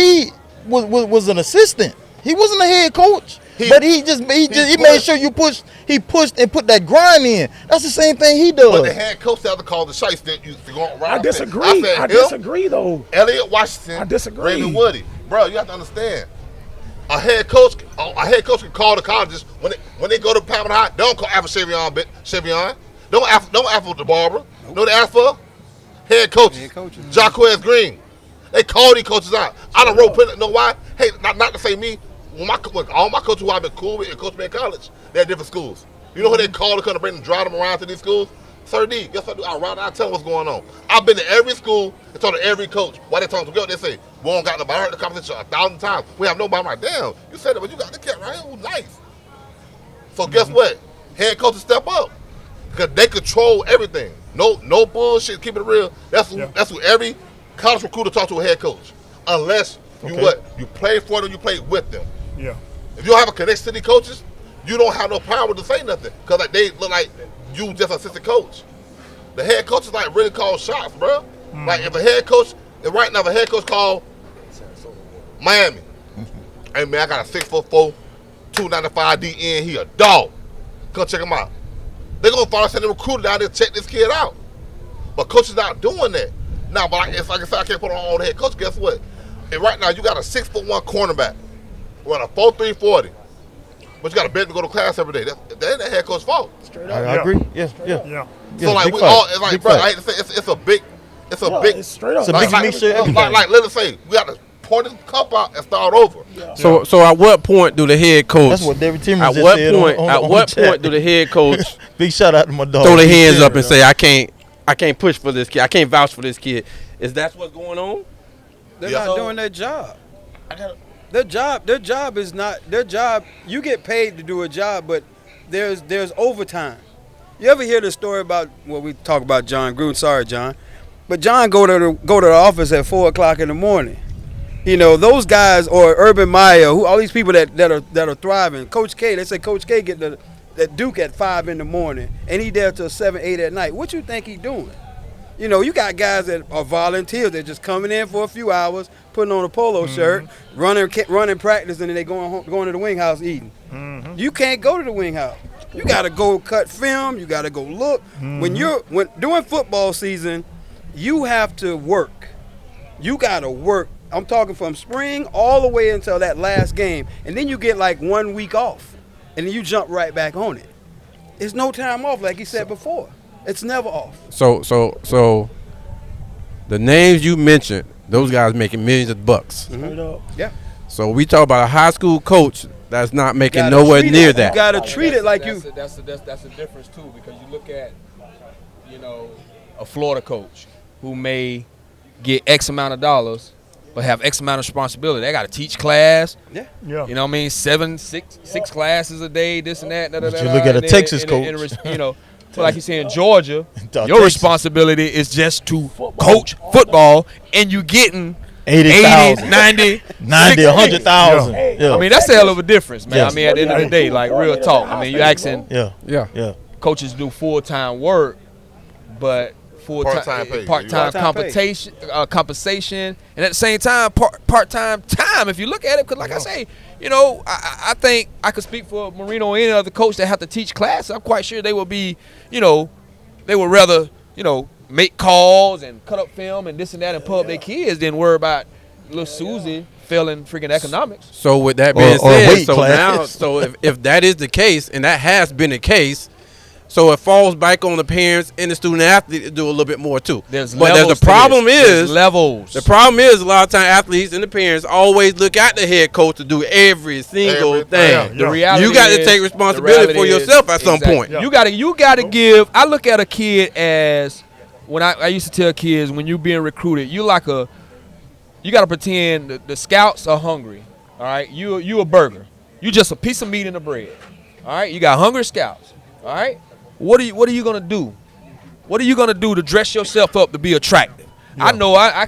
Speaker 4: was an assistant. He wasn't a head coach. But he made sure he pushed and put that grind in. That's the same thing he does.
Speaker 5: But the head coach have to call the shots.
Speaker 6: I disagree. I disagree though.
Speaker 5: Elliot Washington.
Speaker 6: I disagree.
Speaker 5: Raymond Woody. Bro, you have to understand. A head coach can call the colleges when they go to Palmetto High. They don't call Shavion. Don't ask for the barber. Know they ask for? Head coaches.
Speaker 8: Head coaches.
Speaker 5: Jacquez Green. They call these coaches out. I don't roll put. Know why? Hey, not to say me. When all my coaches who I've been cool with and coached me in college, they're at different schools. You know who they call to come to bring them, drive them around to these schools? Sir D, guess what I do? I ride out, tell them what's going on. I've been to every school and told every coach why they talking together. They say, we don't got nobody. I heard the conversation 1,000 times. We have nobody. I'm like, damn, you said that, but you got the cat right here who's nice. So guess what? Head coaches step up because they control everything. No bullshit. Keep it real. That's who every college recruiter talks to a head coach, unless you play for them, you play with them.
Speaker 2: Yeah.
Speaker 5: If you don't have a connection to these coaches, you don't have no power to say nothing because like, they look like you just assistant coach. The head coach is like really call shots, bro. Like if a head coach, right now if a head coach call Miami, hey man, I got a 6'4", 295 DN, he a dog. Come check him out. They're gonna follow send the recruiter down there to check this kid out. But coach is not doing that. Now, but it's like I said, I can't put on the head coach. Guess what? And right now you got a 6'1" cornerback with a 4.3 40. But you got to bet to go to class every day. That ain't the head coach's fault.
Speaker 4: Straight up. I agree. Yeah.
Speaker 5: So like we all, it's like, bro, I hate to say, it's a big, it's
Speaker 6: straight up.
Speaker 4: It's a big mixture.
Speaker 5: Like, let us say, we got to pour this cup out and start over.
Speaker 3: Yeah. So at what point do the head coach?
Speaker 4: That's what David Timmons
Speaker 3: said. At what point do the head coach?
Speaker 4: Big shout out to my dog.
Speaker 3: Throw their hands up and say, I can't push for this kid. I can't vouch for this kid. Is that what's going on?
Speaker 8: They're not doing their job. Their job is not their job. You get paid to do a job, but there's overtime. You ever hear the story about we talk about John Gruden? Sorry, John, but John go to the office at 4:00 in the morning. You know those guys, or Urban Meyer, all these people that are thriving. Coach K, they say Coach K get that Duke at 5 in the morning, and he there till 7, 8 at night. What you think he doing? You know, you got guys that are volunteers. They're just coming in for a few hours, putting on a polo shirt, running practice, and then they going to the wing house eating. You can't go to the wing house. You got to go cut film. You got to go look. When during football season, you have to work. You got to work. I'm talking from spring all the way until that last game, and then you get like 1 week off, and then you jump right back on it. It's no time off, like he said before. It's never off.
Speaker 3: So the names you mentioned, those guys making millions of bucks.
Speaker 8: Yeah.
Speaker 3: So we talk about a high school coach that's not making nowhere near that.
Speaker 8: You got to treat it like you.
Speaker 1: That's a difference too, because you look at, a Florida coach who may get X amount of dollars, but have X amount of responsibility. They got to teach class.
Speaker 2: Yeah.
Speaker 1: You know what I mean? Six classes a day, this and that.
Speaker 4: But you look at a Texas coach.
Speaker 1: So like you say in Georgia, your responsibility is just to coach football, and you getting
Speaker 4: 80,000,
Speaker 1: 90,
Speaker 4: 100,000. Yeah.
Speaker 1: I mean, that's a hell of a difference, man.
Speaker 4: Yes.
Speaker 1: I mean, at the end of the day, like real talk. I mean, you asking coaches do full-time work, but part-time compensation, and at the same time, part-time time. If you look at it, because like I say, I think I could speak for Marino or any other coach that have to teach class. I'm quite sure they will be, they would rather, make calls and cut up film and this and that and put up their kids than worry about little Susie failing freaking economics.
Speaker 3: So with that being said, if that is the case, and that has been the case, so it falls back on the parents and the student athlete to do a little bit more too.
Speaker 1: The problem is
Speaker 3: a lot of times athletes and the parents always look at the head coach to do every single thing.
Speaker 1: The reality
Speaker 3: you got to take responsibility for yourself at some point.
Speaker 1: You got to give. I look at a kid as when I used to tell kids when you being recruited, you got to pretend the scouts are hungry. All right, you a burger. You just a piece of meat and a bread. All right, you got hungry scouts. All right. What are you gonna do? What are you gonna do to dress yourself up to be attractive? Yeah. I know I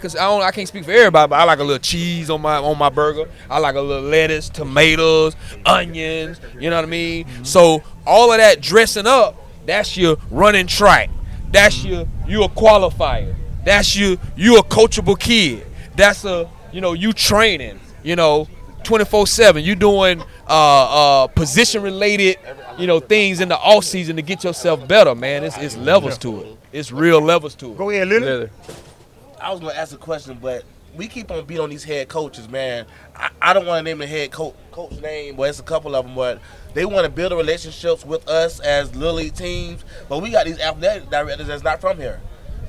Speaker 1: can't speak for everybody, but I like a little cheese on my burger. I like a little lettuce, tomatoes, onions. You know what I mean? So all of that dressing up, that's your running track. That's you a qualifier. That's you a coachable kid. That's you training. 24/7. You doing position related. Things in the off season to get yourself better, man. It's levels to it. It's real levels to it.
Speaker 2: Go ahead, Lily.
Speaker 7: I was gonna ask a question, but we keep on beating on these head coaches, man. I don't want to name the head coach name, but it's a couple of them. But they want to build relationships with us as little league teams. But we got these athletic directors that's not from here.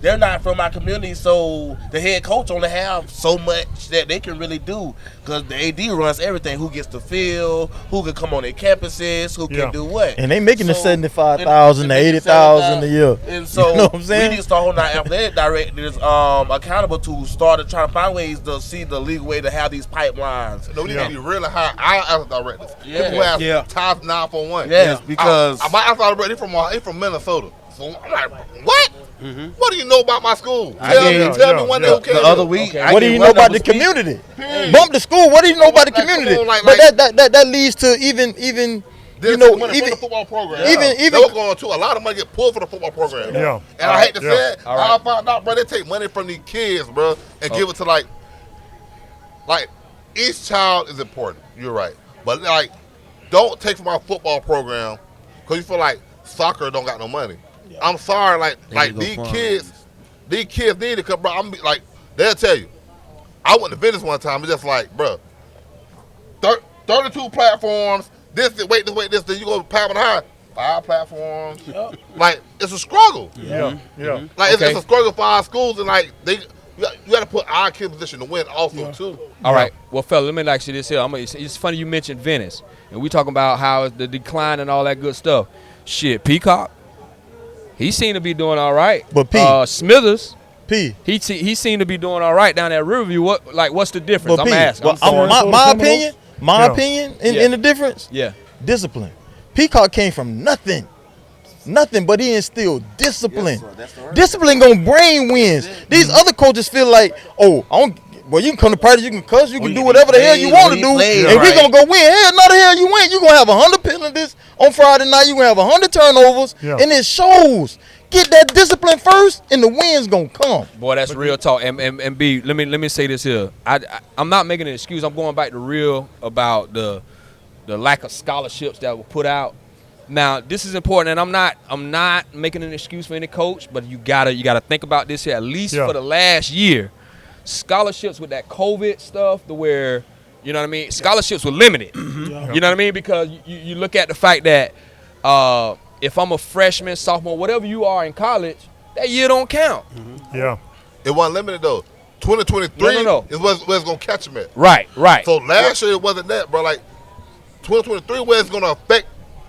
Speaker 7: They're not from our community, so the head coach only have so much that they can really do because the AD runs everything. Who gets the field? Who can come on their campuses? Who can do what?
Speaker 4: And they making the 75,000 to 80,000 a year.
Speaker 7: And so
Speaker 4: you know what I'm saying?
Speaker 7: we need to start holding our athletic directors accountable to start to try to find ways to see the legal way to have these pipelines.
Speaker 5: No, we need to be really high. Our athletic directors, people who have top 941.
Speaker 7: Yes, because
Speaker 5: my athletic director, he from Minnesota. So I'm like, what? What do you know about my school? Tell me one day who came
Speaker 7: the other week.
Speaker 4: What do you know about the community? Bump the school. What do you know about the community? But that leads to even
Speaker 5: you know, even the football program.
Speaker 4: Even
Speaker 5: they were going to a lot of money get pulled for the football program.
Speaker 2: Yeah.
Speaker 5: And I hate to say it, I found out, bro, they take money from these kids, bro, and give it to like each child is important. You're right, but like, don't take from our football program because you feel like soccer don't got no money. I'm sorry, like these kids need to come, bro. I'm like, they'll tell you. I went to Venice one time. It's just like, bro, 32 platforms. This, then you go to Pavement High, 5 platforms. Like, it's a struggle. Like, it's a struggle for our schools, and like you got to put our kids in position to win also too.
Speaker 1: All right, well, fella, let me ask you this here. It's funny you mentioned Venice, and we talking about how it's the decline and all that good stuff. Shit, Peacock. He seemed to be doing all right.
Speaker 4: But
Speaker 1: Smithers,
Speaker 4: P.
Speaker 1: He seemed to be doing all right down at Riverview. What's the difference?
Speaker 4: But
Speaker 1: I'm asking.
Speaker 4: My opinion in the difference.
Speaker 1: Yeah.
Speaker 4: Discipline. Peacock came from nothing, but he instilled discipline.
Speaker 7: Yes, sir.
Speaker 4: Discipline gonna bring wins. These other coaches feel like, you can come to practice, you can cuss, you can do whatever the hell you want to do, and we're gonna go win. Hell, no the hell you win. You're gonna have 100 penalties on Friday night. You're gonna have 100 turnovers, and it shows. Get that discipline first, and the wins gonna come.
Speaker 1: Boy, that's real talk. And B, let me say this here. I'm not making an excuse. I'm going back to real about the lack of scholarships that were put out. Now, this is important, and I'm not making an excuse for any coach, but you gotta think about this here. At least for the last year, scholarships with that COVID stuff, to where, you know what I mean, scholarships were limited. You know what I mean, because you look at the fact that if I'm a freshman, sophomore, whatever you are in college, that year don't count.
Speaker 5: It wasn't limited though. 2023 is where it's gonna catch them at.
Speaker 1: Right.
Speaker 5: So last year it wasn't that, bro. Like 2023, where it's gonna affect.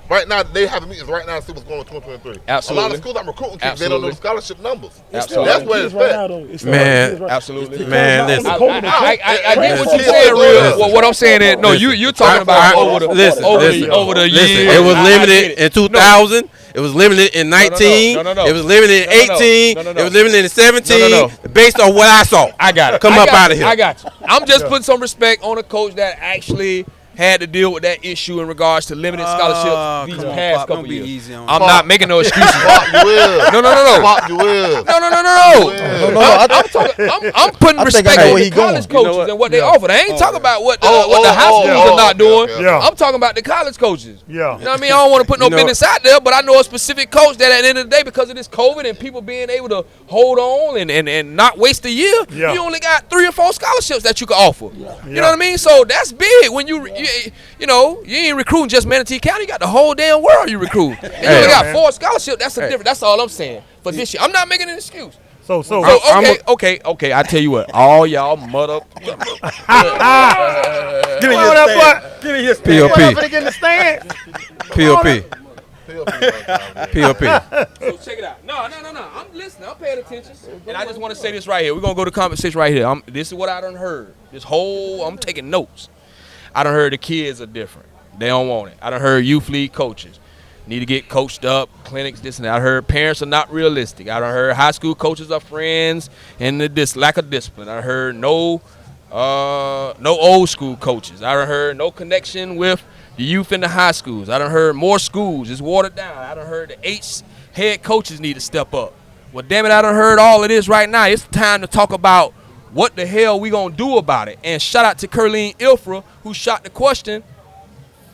Speaker 5: Right now, they have meetings right now to see what's going on in 2023.
Speaker 1: Absolutely.
Speaker 5: A lot of schools I'm recruiting kids, they don't know the scholarship numbers.
Speaker 1: Absolutely.
Speaker 5: That's where it's at.
Speaker 9: Man,
Speaker 1: absolutely.
Speaker 9: Man, listen.
Speaker 1: I get what you're saying, real. Well, what I'm saying is, no, you're talking about over the years.
Speaker 9: It was limited in 2000. It was limited in 19. It was limited in 18. It was limited in 17. Based on what I saw.
Speaker 1: I got it.
Speaker 9: Come up out of here.
Speaker 1: I got you. I'm just putting some respect on a coach that actually had to deal with that issue in regards to limited scholarships these past couple years. I'm not making no excuses.
Speaker 5: You will.
Speaker 1: No.
Speaker 5: You will.
Speaker 1: I'm putting respect on the college coaches and what they offer. I ain't talking about what the high schools are not doing. I'm talking about the college coaches. You know what I mean? I don't want to put no business out there, but I know a specific coach that at the end of the day, because of this COVID and people being able to hold on and not waste a year, you only got 3 or 4 scholarships that you can offer. You know what I mean? So that's big when you ain't recruiting just Manatee County. You got the whole damn world you recruit. And you only got 4 scholarships. That's a difference. That's all I'm saying for this year. I'm not making an excuse. Okay. I tell you what, all y'all mother.
Speaker 2: Give me your stand.
Speaker 9: POP.
Speaker 2: Get in the stand.
Speaker 9: POP.
Speaker 1: So check it out. No. I'm listening. I'm paying attention. And I just want to say this right here. We're going to go to conversation right here. This is what I done heard. I'm taking notes. I done heard the kids are different. They don't want it. I done heard youth league coaches need to get coached up, clinics, this and that. I heard parents are not realistic. I done heard high school coaches are friends and this lack of discipline. I heard no old school coaches. I done heard no connection with the youth in the high schools. I done heard more schools is watered down. I done heard the head coaches need to step up. Well, damn it, I done heard all of this right now. It's time to talk about what the hell we gonna do about it. And shout out to Curleen Ilfra, who shot the question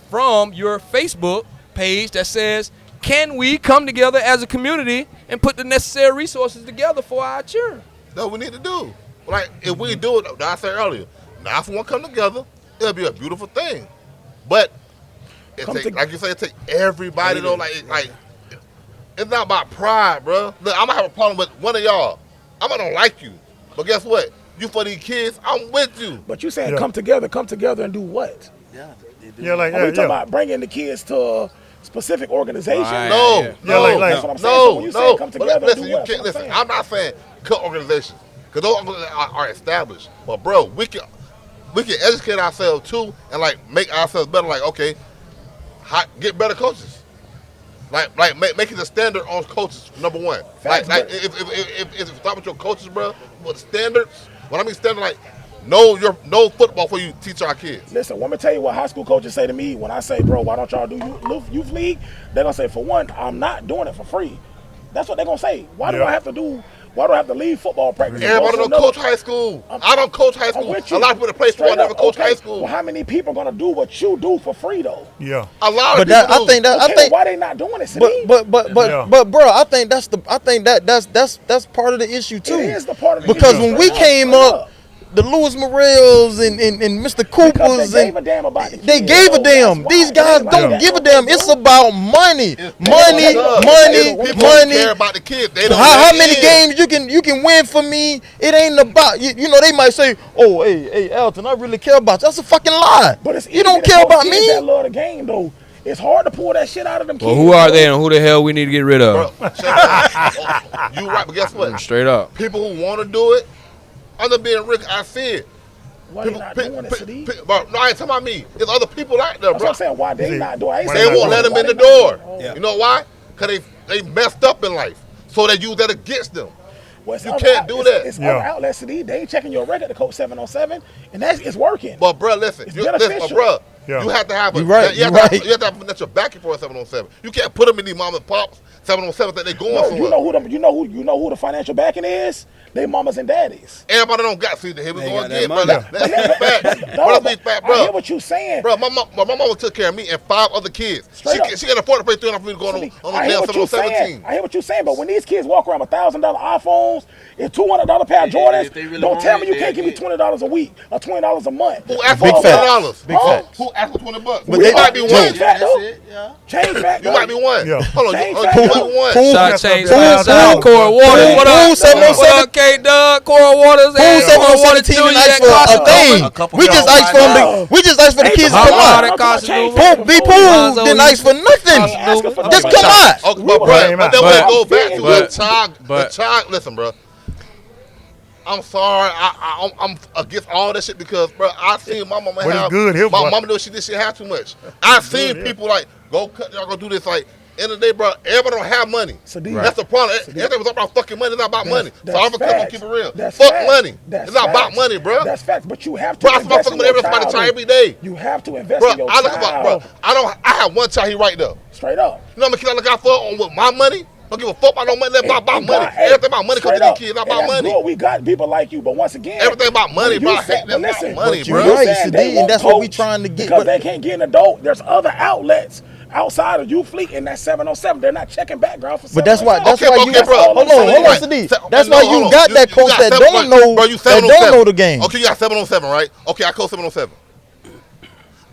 Speaker 1: from your Facebook page that says, can we come together as a community and put the necessary resources together for our children?
Speaker 5: That's what we need to do. like if we do it, like I said earlier, now if one come together, it'll be a beautiful thing. But it take, like you say, it take everybody though. Like it's not about pride, bro. Look, I'm gonna have a problem with one of y'all. I'm gonna don't like you, but guess what? You for these kids, I'm with you.
Speaker 6: But you saying come together and do what?
Speaker 2: Yeah, like
Speaker 6: Are we talking about bringing the kids to a specific organization?
Speaker 5: Right. No,
Speaker 6: that's what I'm saying. So when you say come together and do what?
Speaker 5: Listen, I'm not saying cut organizations because those organizations are established. But bro, we can educate ourselves too and like make ourselves better. Like okay, get better coaches. Like making the standard on coaches number one. Facts, like if you start with your coaches, bro, with standards. When I mean standard, like no football before you teach our kids.
Speaker 6: Listen, let me tell you what high school coaches say to me when I say, bro, why don't y'all do youth league? They're gonna say, for one, I'm not doing it for free. That's what they're gonna say. Why do I have to leave football practice?
Speaker 5: Everybody don't coach high school. I don't coach high school. A lot of people that play sport never coach high school.
Speaker 6: Well, how many people are gonna do what you do for free though?
Speaker 2: Yeah,
Speaker 5: a lot of people.
Speaker 4: I think
Speaker 6: why they not doing it?
Speaker 4: But bro, I think that's part of the issue too.
Speaker 6: It is the part of the
Speaker 4: because
Speaker 6: issue.
Speaker 4: when we came up. The Louis Morels and Mr. Coopers
Speaker 6: they gave a damn about the kids.
Speaker 4: They gave a damn. These guys don't give a damn. It's about money. Money.
Speaker 5: People care about the kids. They don't
Speaker 4: how many games you can win for me? It ain't about you know. They might say, "Oh, hey, Elton, I really care about you." That's a fucking lie.
Speaker 6: But
Speaker 4: you don't care about me.
Speaker 6: That love the game though. It's hard to pull that shit out of them kids.
Speaker 1: Well, who are they and who the hell we need to get rid of?
Speaker 5: Bro, you right, but guess what?
Speaker 1: Straight up.
Speaker 5: People who want to do it. Under being Rick, I see it.
Speaker 6: Why they not doing it, Sadiq?
Speaker 5: Bro, no, I ain't talking about me. There's other people out there,
Speaker 6: That's
Speaker 5: bro.
Speaker 6: what I'm saying. Why they not doing it?
Speaker 5: They won't let them in the door. You know why? Because they messed up in life. So they use that against them.
Speaker 6: Well,
Speaker 5: you can't do that.
Speaker 6: It's other outlets, Sadiq. They ain't checking your record to coach 707, and it's working.
Speaker 5: But, bro, listen. You have to have a you have to have your backing for a 707. You can't put them in these mom and pops 707 that they going somewhere.
Speaker 6: You know who the financial backing is? They mamas and daddies.
Speaker 5: Everybody don't got. See, here we go again, bro. Let's be fact, bro.
Speaker 6: I hear what you saying,
Speaker 5: bro. My mama took care of me and 5 other kids. She can afford to pay $300 for me to go on the damn 717.
Speaker 6: I hear what you're saying, but when these kids walk around with $1,000 iPhones and $200 pair of Jordans, don't tell me you can't give me $20 a week or $20 a month.
Speaker 5: Who asked for $20? Big facts. Who asked for $20? But they might be one. Change back. You might be one. Hold on, you might be one.
Speaker 1: Shot change. Core Waters. What up? Doug, Coral Waters,
Speaker 4: and 717 didn't ask for a thing. We just asked for the kids to come out. B Pool didn't ask for nothing. Just come out.
Speaker 5: But then we go back to the child. Listen, bro. I'm sorry. I'm against all that shit because, bro, I seen my mama have. My mama knew she had too much. I seen people like go cut. Y'all go do this like. End of the day, bro, everybody don't have money. That's the problem. Everything was about fucking money, it's not about money. So I'm gonna keep it real. Fuck money. It's not about money, bro.
Speaker 6: That's facts, but you have to invest in your child.
Speaker 5: Every day.
Speaker 6: You have to invest in your child.
Speaker 5: I have one child, he right there.
Speaker 6: Straight up.
Speaker 5: You know how many kids I look out for with my money? Don't give a fuck about no money. That's about money. Everything about money because these kids not about money.
Speaker 6: Good. We got people like you, but once again,
Speaker 5: everything about money, bro. I hate that about money, bro.
Speaker 4: You're right, and that's what we trying to get.
Speaker 6: Because they can't get an adult. There's other outlets outside of youth fleet in that 707. They're not checking background for 707.
Speaker 4: But that's why you hold on, Sadiq. That's why you got that coach that don't know the game.
Speaker 5: Okay, you got 707, right? Okay, I coach 707.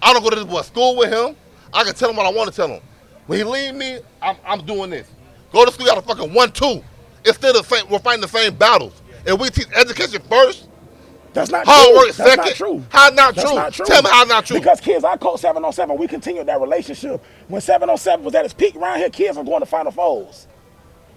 Speaker 5: I don't go to this boy school with him. I can tell him what I want to tell him. When he leave me, I'm doing this. Go to school, you got a fucking 1-2. It's still the same. We're fighting the same battles. And we teach education first.
Speaker 6: That's not
Speaker 5: hard
Speaker 6: true.
Speaker 5: work
Speaker 6: That's
Speaker 5: second.
Speaker 6: not true.
Speaker 5: How not
Speaker 6: That's
Speaker 5: true?
Speaker 6: not true?
Speaker 5: Tell me how not true.
Speaker 6: Because kids, I coached 707. We continued that relationship. When 707 was at its peak around here, kids were going to Final Fours.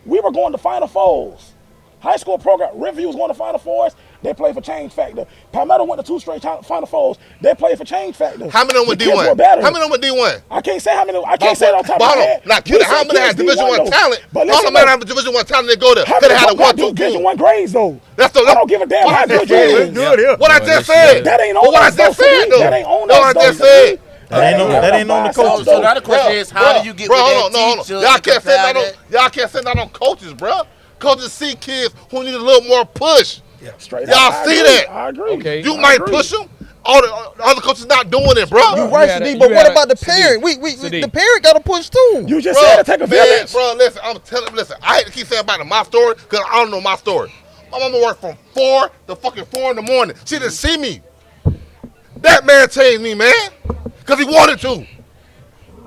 Speaker 6: We were going to Final Fours. High school program, Riverview was going to Final Fours. They played for Change Factor. Palmetto went to 2 straight Final Fours. They played for Change Factor.
Speaker 5: How many of them were D1? How many of them were D1?
Speaker 6: I can't say how many. I can't say it on top of my head.
Speaker 5: Now, how many had Division I talent? How many had Division I talent? They go there. Could have had a 1-2.
Speaker 6: Division I grades though.
Speaker 5: I
Speaker 6: don't give a damn how good you is.
Speaker 5: What I just said.
Speaker 6: That ain't on us. That ain't on us.
Speaker 5: What I just said.
Speaker 4: That ain't on the coaches.
Speaker 7: So now the question is, how do you get with that teacher?
Speaker 5: Y'all can't say that on coaches, bro. Coaches see kids who need a little more push.
Speaker 6: Straight
Speaker 5: Y'all see that?
Speaker 6: I agree.
Speaker 1: Okay.
Speaker 5: You might push them. All the other coaches not doing it, bro.
Speaker 4: You right, Sadiq, but what about the parent? The parent got to push too.
Speaker 6: You just said to take a village.
Speaker 5: Bro, listen, I hate to keep saying about my story because I don't know my story. My mama worked from 4 to fucking 4 in the morning. She didn't see me. That man changed me, man. Because he wanted to.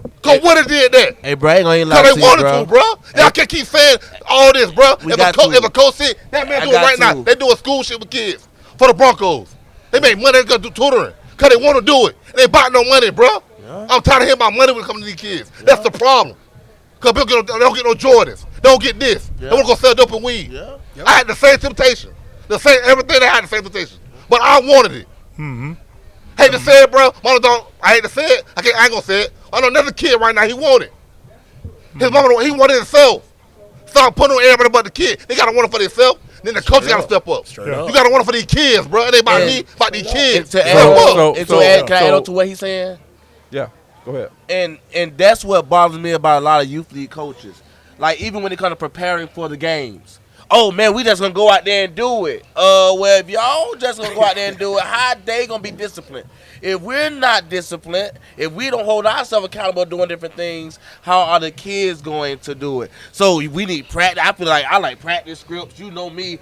Speaker 5: Because what did that?
Speaker 7: Hey, bro, I ain't gonna lie
Speaker 5: Because
Speaker 7: to
Speaker 5: they
Speaker 7: you,
Speaker 5: wanted
Speaker 7: bro.
Speaker 5: to, bro. Y'all can't keep saying all this, bro.
Speaker 7: We
Speaker 5: If
Speaker 7: got to.
Speaker 5: a coach said, that man doing right now. They doing school shit with kids for the Broncos. They make money, they gonna do tutoring. Because they want to do it. They bought no money, bro. Yeah. I'm tired of hearing about money when it comes to these kids. Yeah. That's the problem. Because they don't get no Jordans. They don't get this. Yeah. They want to go sell dope and weed. Yeah. Yep. I had the same temptation. Everything they had the same temptation. But I wanted it. Mm-hmm. Hate to say it, bro. I hate to say it. I ain't gonna say it. I know another kid right now, he wanted. His mama, he wanted himself. Stop putting on everybody but the kid. They gotta want it for themselves. Then the coach gotta step up. You gotta want it for these kids, bro. It ain't about me, about these kids.
Speaker 7: Can I add on to what he's saying?
Speaker 3: Yeah, go ahead.
Speaker 7: And that's what bothers me about a lot of youth league coaches. Like, even when it comes to preparing for the games. Oh, man, we just going to go out there and do it. Well, if y'all just going to go out there and do it, how they going to be disciplined? If we're not disciplined, if we don't hold ourselves accountable doing different things, how are the kids going to do it? So we need practice. I feel like I like practice scripts. You know me.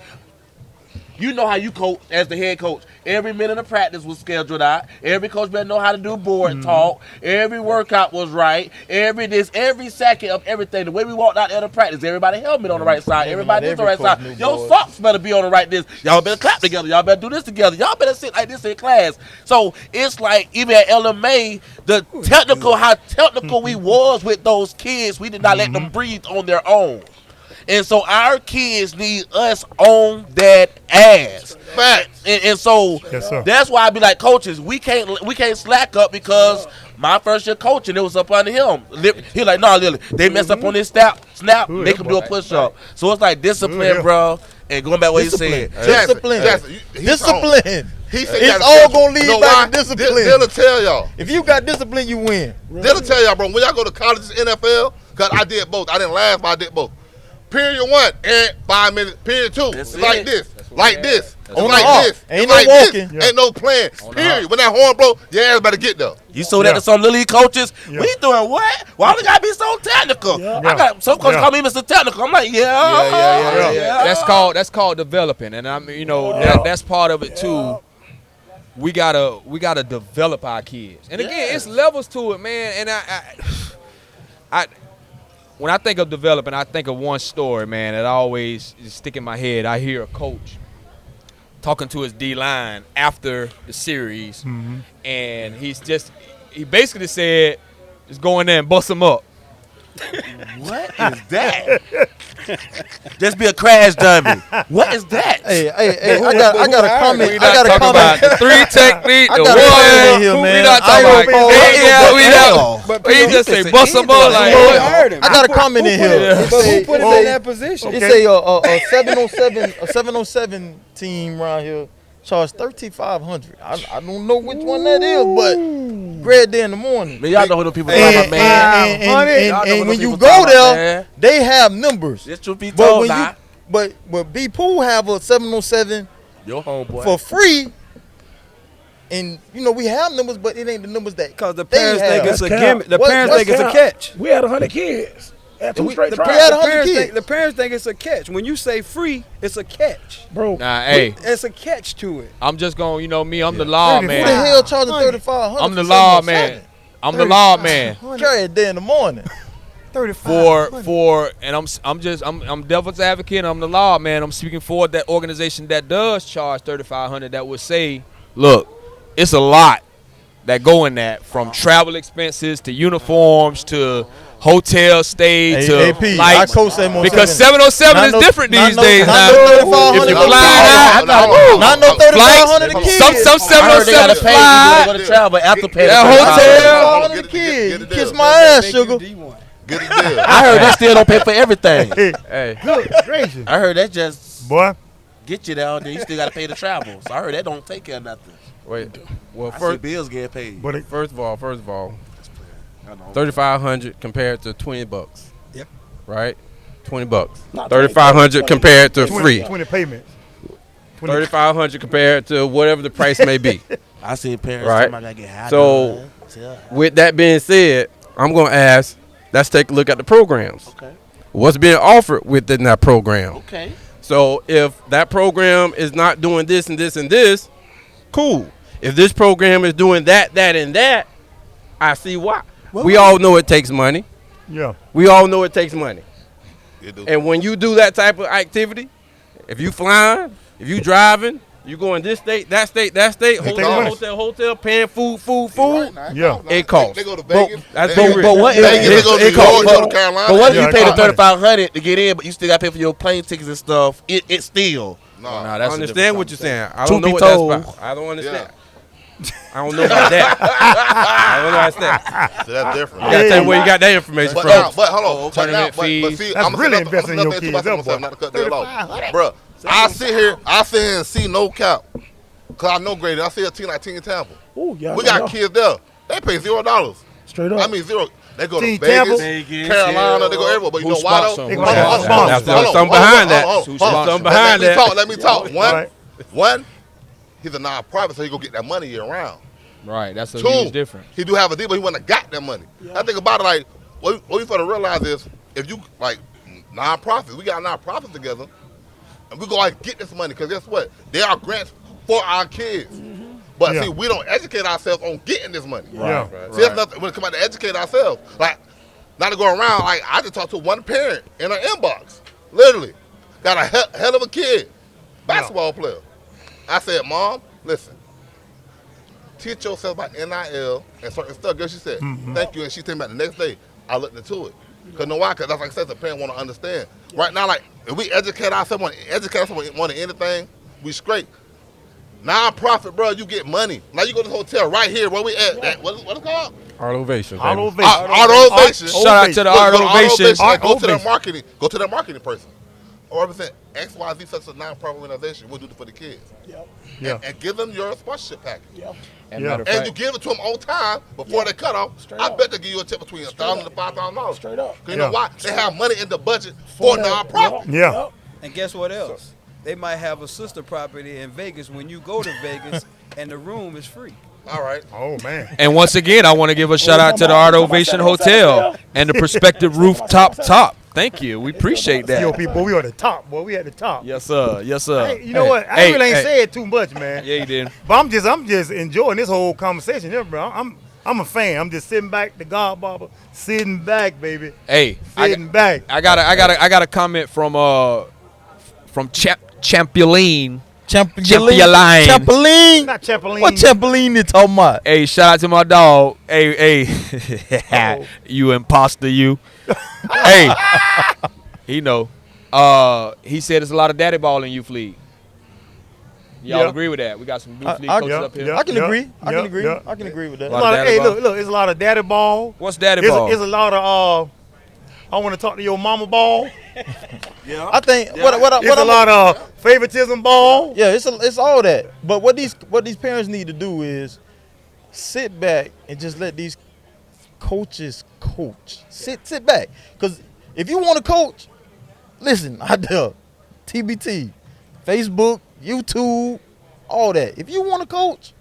Speaker 7: You know how you coach as the head coach. Every minute of practice was scheduled out. Every coach better know how to do board talk. Every workout was right. Every second of everything. The way we walked out there to practice, everybody helmet on the right side. Everybody on the right side. Your socks better be on the right this. Y'all better clap together. Y'all better do this together. Y'all better sit like this in class. So it's like even at LMA, how technical we was with those kids, we did not let them breathe on their own. And so our kids need us on that ass. Facts. And so that's why I be like, coaches, we can't slack up because my first year coaching, it was up under him. He like, nah, Lily, they mess up on this snap, make him do a push up. So it's like discipline, bro. And going back what he said.
Speaker 4: Discipline. Discipline.
Speaker 5: He said
Speaker 4: it's all going to lead back to discipline.
Speaker 5: They'll tell y'all.
Speaker 4: If you got discipline, you win.
Speaker 5: They'll tell y'all, bro, when y'all go to college, NFL, because I did both. I didn't last, but I did both. Period 1 and 5 minutes. Period 2. It's like this. Like this. It's like this.
Speaker 4: Ain't no walking.
Speaker 5: Ain't no plan. Period. When that horn blow, your ass better get there.
Speaker 7: You saw that to some little league coaches? Yeah. We doing what? Why we gotta be so technical? Yeah. I got some coaches call me Mr. Technical. I'm like, yeah.
Speaker 1: That's called developing, and I mean, that's part of it too. We gotta develop our kids, and again, it's levels to it, man. And I when I think of developing, I think of one story, man, that always is stick in my head. I hear a coach talking to his D-line after the series, and he basically said, just go in there and bust him up.
Speaker 7: What is that? Just be a crash dummy. What is that?
Speaker 4: Hey, I got a comment.
Speaker 1: We not talking about the 3 technique, the 1. We not talking about But he just say bust him up like
Speaker 4: I got a comment in here.
Speaker 8: But who put him in that position?
Speaker 4: He say a 707 team around here charge $3,500. I don't know which one that is, but great day in the morning.
Speaker 7: Man, y'all know who the people are, my man.
Speaker 4: And when you go there, they have numbers.
Speaker 7: This should be told now.
Speaker 4: But B Pool have a 707
Speaker 7: your homeboy
Speaker 4: for free. And we have numbers, but it ain't the numbers that
Speaker 8: because the parents think it's a gimmick. The parents think it's a catch.
Speaker 6: We had 100 kids.
Speaker 8: The parents think it's a catch. When you say free, it's a catch,
Speaker 6: bro.
Speaker 1: Nah, hey,
Speaker 8: it's a catch to it.
Speaker 1: I'm just going. Me. I'm the law man.
Speaker 4: Who the hell charging $3,500?
Speaker 1: I'm the law man. I'm the law man.
Speaker 4: Carry it day in the morning.
Speaker 1: For and I'm devil's advocate. And I'm the law man. I'm speaking for that organization that does charge $3,500. That would say, look, it's a lot that go in that, from travel expenses to uniforms to hotel stay to flights, because 707 is different these days now. If you're flying out,
Speaker 4: not no $3,500 a kid.
Speaker 1: Some 707 fly.
Speaker 7: Go to travel after pay
Speaker 1: that
Speaker 4: hotel. Kid, kiss my ass, sugar.
Speaker 5: Get a deal.
Speaker 7: I heard they still don't pay for everything.
Speaker 3: Hey,
Speaker 2: Good gracious.
Speaker 7: I heard that just
Speaker 2: Boy.
Speaker 7: get you down there. You still got to pay the travel. So I heard that don't take care of nothing.
Speaker 3: wait. Well,
Speaker 7: first bills get paid.
Speaker 3: First of all, $3,500 compared to $20.
Speaker 8: Yep.
Speaker 3: Right? $20. $3,500 compared to free.
Speaker 2: 20 payments.
Speaker 3: $3,500 compared to whatever the price may be.
Speaker 7: I see parents
Speaker 3: right?
Speaker 7: Gotta get high.
Speaker 3: So, with that being said, I'm going to ask, let's take a look at the programs.
Speaker 7: Okay.
Speaker 3: What's being offered within that program?
Speaker 7: Okay.
Speaker 9: So if that program is not doing this and this and this, cool. If this program is doing that, that, and that, I see why. We all know it takes money.
Speaker 2: Yeah.
Speaker 9: We all know it takes money.
Speaker 5: You do.
Speaker 9: And when you do that type of activity, if you flying, if you driving, you going this state, that state, hotel, paying food.
Speaker 5: Right,
Speaker 2: Yeah.
Speaker 9: It costs.
Speaker 5: They go to Vegas.
Speaker 9: That's
Speaker 5: they,
Speaker 9: being
Speaker 7: But what if
Speaker 5: Vegas, they go to New York, go to Carolina.
Speaker 7: But what if
Speaker 2: Yeah,
Speaker 7: you pay the
Speaker 2: it costs
Speaker 7: $3,500 to get in, but you still got to pay for your plane tickets and stuff? It's still.
Speaker 5: No,
Speaker 9: I understand what you're saying. I
Speaker 6: To
Speaker 9: don't know
Speaker 6: be
Speaker 9: what that's
Speaker 6: told.
Speaker 9: about. I don't understand. I don't know about that. I don't know about that.
Speaker 5: so that's different.
Speaker 9: You gotta tell me where you got that information
Speaker 5: But
Speaker 9: from.
Speaker 5: now, but hold on.
Speaker 1: Tournament
Speaker 5: but
Speaker 1: fees.
Speaker 5: see,
Speaker 2: That's
Speaker 5: I'm
Speaker 2: really investing in your kids, that boy.
Speaker 5: not to cut that off. Bruh, I sit here and see no cap. Cause I know Grady. I see a team like Team Tampa.
Speaker 6: Ooh, yeah.
Speaker 5: We got kids there. They pay $0.
Speaker 6: Straight up.
Speaker 5: I mean $0. They go to
Speaker 2: Team
Speaker 5: Vegas,
Speaker 2: Tampa?
Speaker 5: Carolina. They go everywhere. But you know why though?
Speaker 6: They
Speaker 5: Hold on,
Speaker 6: got
Speaker 5: hold on,
Speaker 6: sponsors.
Speaker 5: hold on,
Speaker 9: There's something
Speaker 5: hold on,
Speaker 9: behind that.
Speaker 5: hold on,
Speaker 9: There's
Speaker 5: hold on.
Speaker 9: something behind that.
Speaker 5: Let me talk.
Speaker 6: Right.
Speaker 5: One, he's a non-profit, so he go get that money year round.
Speaker 1: Right, that's a
Speaker 5: Two,
Speaker 1: huge difference.
Speaker 5: he do have a deal, but he wouldn't have got that money. I think about it like, what you got to realize is, if you, like, non-profits, we got non-profits together, and we go like get this money, because guess what? There are grants for our kids. But
Speaker 2: Yeah.
Speaker 5: see, we don't educate ourselves on getting this money.
Speaker 2: Yeah.
Speaker 5: See, that's nothing, when it comes out to educate ourselves, like, not to go around, like, I just talked to one parent in her inbox, literally, got a hell of a kid, basketball player. I said, Mom, listen, teach yourself about NIL and certain stuff. Girl, she said, thank you, and she told me about the next day, I looked into it. Because know why? Because that's like I said, the parent want to understand. Right now, like, if we educate ourselves on anything, we straight. Non-profit, bro, you get money. Now you go to the hotel right here where we at. What is it called?
Speaker 9: Art Ovation.
Speaker 2: All
Speaker 9: baby.
Speaker 2: over.
Speaker 5: Art Ovation.
Speaker 1: Shout out to the Art Ovation.
Speaker 5: And go to
Speaker 2: Ovation.
Speaker 5: that marketing. Go to that marketing person. Or represent XYZ, such a non-profit organization. We'll do it for the kids.
Speaker 2: Yeah.
Speaker 5: And give them your sponsorship package.
Speaker 1: And
Speaker 2: Yeah.
Speaker 1: matter of
Speaker 5: And
Speaker 1: fact,
Speaker 5: you give it to them on time before they cut off.
Speaker 6: Straight
Speaker 5: I
Speaker 6: up.
Speaker 5: bet they give you a tip between $1,000 to $5,000.
Speaker 6: Straight up.
Speaker 5: You know why? They have money in the budget for non-profit.
Speaker 2: Yeah.
Speaker 8: And guess what else? They might have a sister property in Vegas when you go to Vegas, and the room is free.
Speaker 5: All right.
Speaker 2: Oh, man.
Speaker 1: and once again, I want to give a shout out to the Art Ovation Hotel and the Prospective Rooftop Top. Thank you. We appreciate
Speaker 2: Yo,
Speaker 1: that.
Speaker 2: people, we are the top, boy. We at the top.
Speaker 1: Yes, sir. Yes, sir.
Speaker 2: Hey, you know what? I really ain't said too much, man.
Speaker 1: Yeah, you did.
Speaker 2: But I'm just enjoying this whole conversation here, bro. I'm a fan. I'm just sitting back, the Godbarber, sitting back, baby.
Speaker 1: Hey,
Speaker 2: Sitting back.
Speaker 1: I got a comment from Champion.
Speaker 4: Champoline.
Speaker 2: Not Chapolin.
Speaker 4: What Champoline you talking about?
Speaker 1: Hey, shout out to my dog. Hey, you imposter, you. Hey, he know. He said there's a lot of daddy ball in youth league. Y'all
Speaker 2: Yeah.
Speaker 1: agree with that? We got some youth league
Speaker 4: I-
Speaker 1: coaches
Speaker 2: yeah,
Speaker 1: up here.
Speaker 2: yeah.
Speaker 4: I can agree. I can agree.
Speaker 2: yeah.
Speaker 4: I can agree with that.
Speaker 2: It's a lot of,
Speaker 1: daddy
Speaker 2: hey,
Speaker 1: ball.
Speaker 2: look, it's a lot of daddy ball.
Speaker 1: What's daddy
Speaker 2: It's
Speaker 1: ball?
Speaker 2: a lot of I want to talk to your mama ball.
Speaker 4: I think what
Speaker 2: It's a lot of favoritism ball.
Speaker 4: Yeah, it's all that. But what these parents need to do is sit back and just let these coaches coach. Sit back, because if you want to coach, listen, I do TBT, Facebook, YouTube, all that. If you want to coach,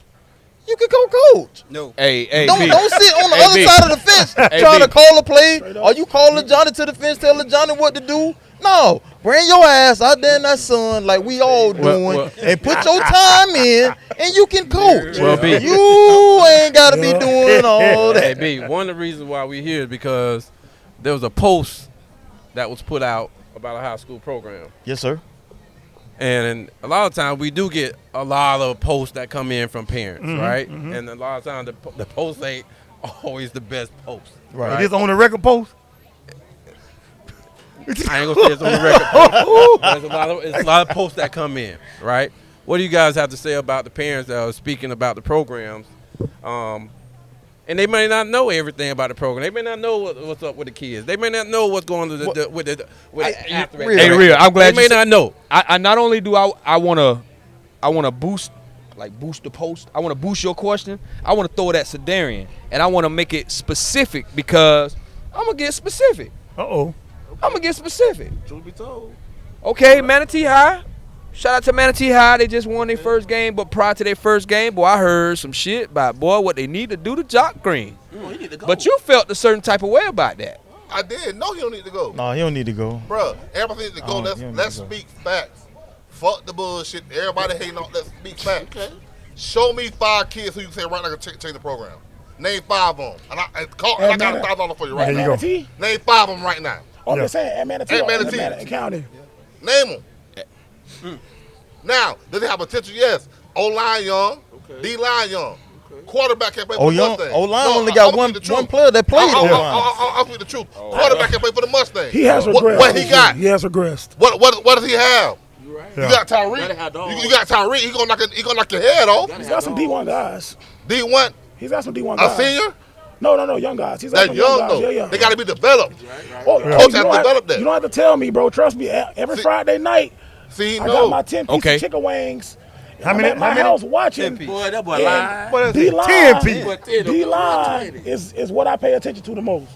Speaker 4: you can go coach.
Speaker 8: No.
Speaker 1: Hey,
Speaker 4: Don't
Speaker 1: B.
Speaker 4: sit on the
Speaker 1: Hey,
Speaker 4: other
Speaker 1: B.
Speaker 4: side of the fence
Speaker 1: Hey,
Speaker 4: trying to
Speaker 1: B.
Speaker 4: call a play, or you calling Johnny to the fence, telling Johnny what to do. No, bring your ass out there in that sun like we all doing,
Speaker 9: well-
Speaker 4: and put your time in, and you can coach.
Speaker 9: Well, B.
Speaker 4: You ain't got to be doing all
Speaker 9: Hey,
Speaker 4: that.
Speaker 9: B, one of the reasons why we're here is because there was a post that was put out about a high school program.
Speaker 4: Yes, sir.
Speaker 9: And a lot of times we do get a lot of posts that come in from parents, right? And a lot of times the post ain't always the best post.
Speaker 2: It is on the record post.
Speaker 9: I ain't gonna say it's on the record. Post. There's a lot of posts that come in, right? What do you guys have to say about the parents that are speaking about the programs? And they may not know everything about the program. They may not know what's up with the kids. They may not know what's going on with the after.
Speaker 1: Hey, Rhea, I'm glad
Speaker 9: they may not know.
Speaker 1: I not only do I wanna boost the post. I wanna boost your question. I wanna throw it at Sedarian, and I wanna make it specific because I'm gonna get specific.
Speaker 2: Uh-oh.
Speaker 1: I'm gonna get specific.
Speaker 5: Truth be told.
Speaker 1: Okay, Manatee High. Shout out to Manatee High. They just won their first game, but prior to their first game, boy, I heard some shit about, boy, what they need to do to Jock Green.
Speaker 7: He need to go.
Speaker 1: But you felt a certain type of way about that.
Speaker 5: I did. No, he don't need to go.
Speaker 4: No, he don't need to go.
Speaker 5: Bruh, everybody needs to go.
Speaker 4: He don't
Speaker 5: Let's
Speaker 4: need to go.
Speaker 5: speak facts. Fuck the bullshit. Everybody hating on. Let's speak facts. Show me 5 kids who you say right now can change the program. Name 5 of them. And I got $1,000 for you right now.
Speaker 6: Manatee?
Speaker 5: Name 5 of them right now.
Speaker 6: I'm just saying, at Manatee.
Speaker 5: At Manatee.
Speaker 6: Manatee County.
Speaker 5: Name them. Now, does it have potential? Yes. O-line young. D-line young. Quarterback can't play for the Mustangs.
Speaker 4: O-line only got one player that played O-line.
Speaker 5: I'll speak the truth. Quarterback can't play for the Mustangs.
Speaker 6: He has regressed.
Speaker 5: What he got?
Speaker 6: He has regressed.
Speaker 5: What does he have?
Speaker 7: Right.
Speaker 5: You got Tyreek. You got Tyreek. He gonna knock your head off.
Speaker 6: He's got some D1 guys.
Speaker 5: D1.
Speaker 6: He's got some D1
Speaker 5: A
Speaker 6: guys.
Speaker 5: senior?
Speaker 6: No, young guys. He's got
Speaker 5: That
Speaker 6: some
Speaker 5: young
Speaker 6: guys.
Speaker 5: though.
Speaker 6: Yeah.
Speaker 5: They got to be developed.
Speaker 6: Oh,
Speaker 5: Coach
Speaker 6: you
Speaker 5: has
Speaker 6: don't
Speaker 5: developed that.
Speaker 6: You don't have to tell me, bro. Trust me. Every Friday night,
Speaker 5: See,
Speaker 6: I got my 10 piece of chicken wings.
Speaker 2: How many?
Speaker 6: I'm at my house watching.
Speaker 7: Boy, that boy lying.
Speaker 2: What is it?
Speaker 6: D-line,
Speaker 2: 10 people.
Speaker 6: D-line is what I pay attention to the most.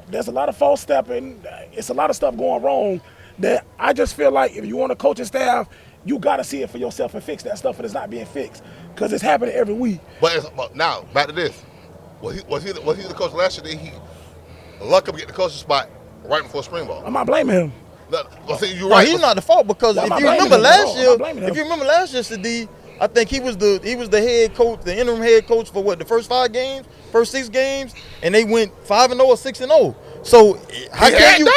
Speaker 6: There's a lot of false stepping. It's a lot of stuff going wrong that I just feel like if you want a coaching staff, you got to see it for yourself and fix that stuff, and it's not being fixed because it's happening every week.
Speaker 5: But now, back to this. Was he the coach last year? That he lucky to get the coaching spot right before spring ball.
Speaker 6: I'm not blaming him.
Speaker 5: See, you're
Speaker 4: No,
Speaker 5: right.
Speaker 4: he's not the fault because
Speaker 6: I'm
Speaker 4: if
Speaker 6: not
Speaker 4: you
Speaker 6: blaming
Speaker 4: remember
Speaker 6: him,
Speaker 4: last
Speaker 6: no,
Speaker 4: year,
Speaker 6: I'm not blaming him.
Speaker 4: CD, I think he was the head coach, the interim head coach for the first 6 games, and they went 5-0 or 6-0. So how can you?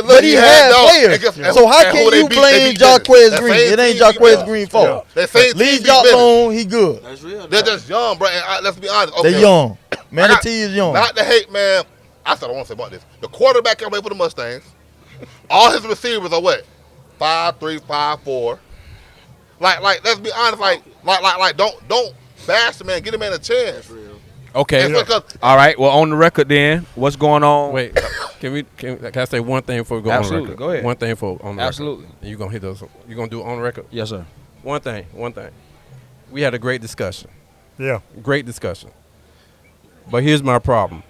Speaker 4: But he had players. So how can you blame Jacquez Green? It ain't Jacquez Green's fault. Leave Jock alone. He good.
Speaker 7: That's real.
Speaker 5: They're just young, bro. And let's be honest. Okay.
Speaker 4: They young. Manatee is young.
Speaker 5: Not to hate, man. I said I want to say about this. The quarterback can play for the Mustangs. All his receivers are what? 5'3", 5'4". Like, let's be honest. Like, don't bash the man. Get the man a chance.
Speaker 1: Okay. All right. Well, on the record then, what's going on?
Speaker 9: Wait, can I say one thing before we go
Speaker 1: Absolutely.
Speaker 9: on the record?
Speaker 1: Go ahead.
Speaker 9: One thing for on the
Speaker 1: Absolutely.
Speaker 9: record. And you gonna hit those? You gonna do it on the record?
Speaker 1: Yes, sir.
Speaker 9: One thing. We had a great discussion.
Speaker 2: Yeah.
Speaker 9: Great discussion. But here's my problem.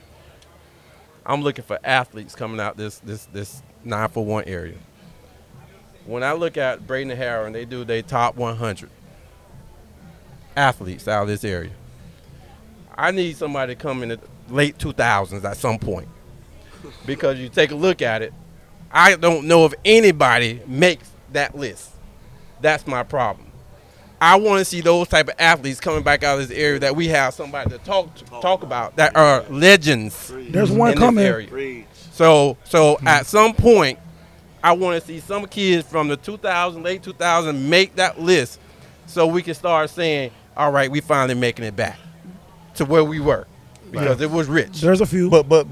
Speaker 9: I'm looking for athletes coming out this 941 area. When I look at Braden and Harrow and they do their top 100 athletes out of this area, I need somebody to come in the late 2000s at some point. Because you take a look at it, I don't know if anybody makes that list. That's my problem. I want to see those type of athletes coming back out of this area that we have somebody to talk about that are legends.
Speaker 6: There's one
Speaker 9: in
Speaker 6: coming.
Speaker 9: this area. So at some point, I want to see some kids from the late 2000 make that list so we can start saying, all right, we finally making it back to where we were because it was rich.
Speaker 6: There's a few.
Speaker 4: But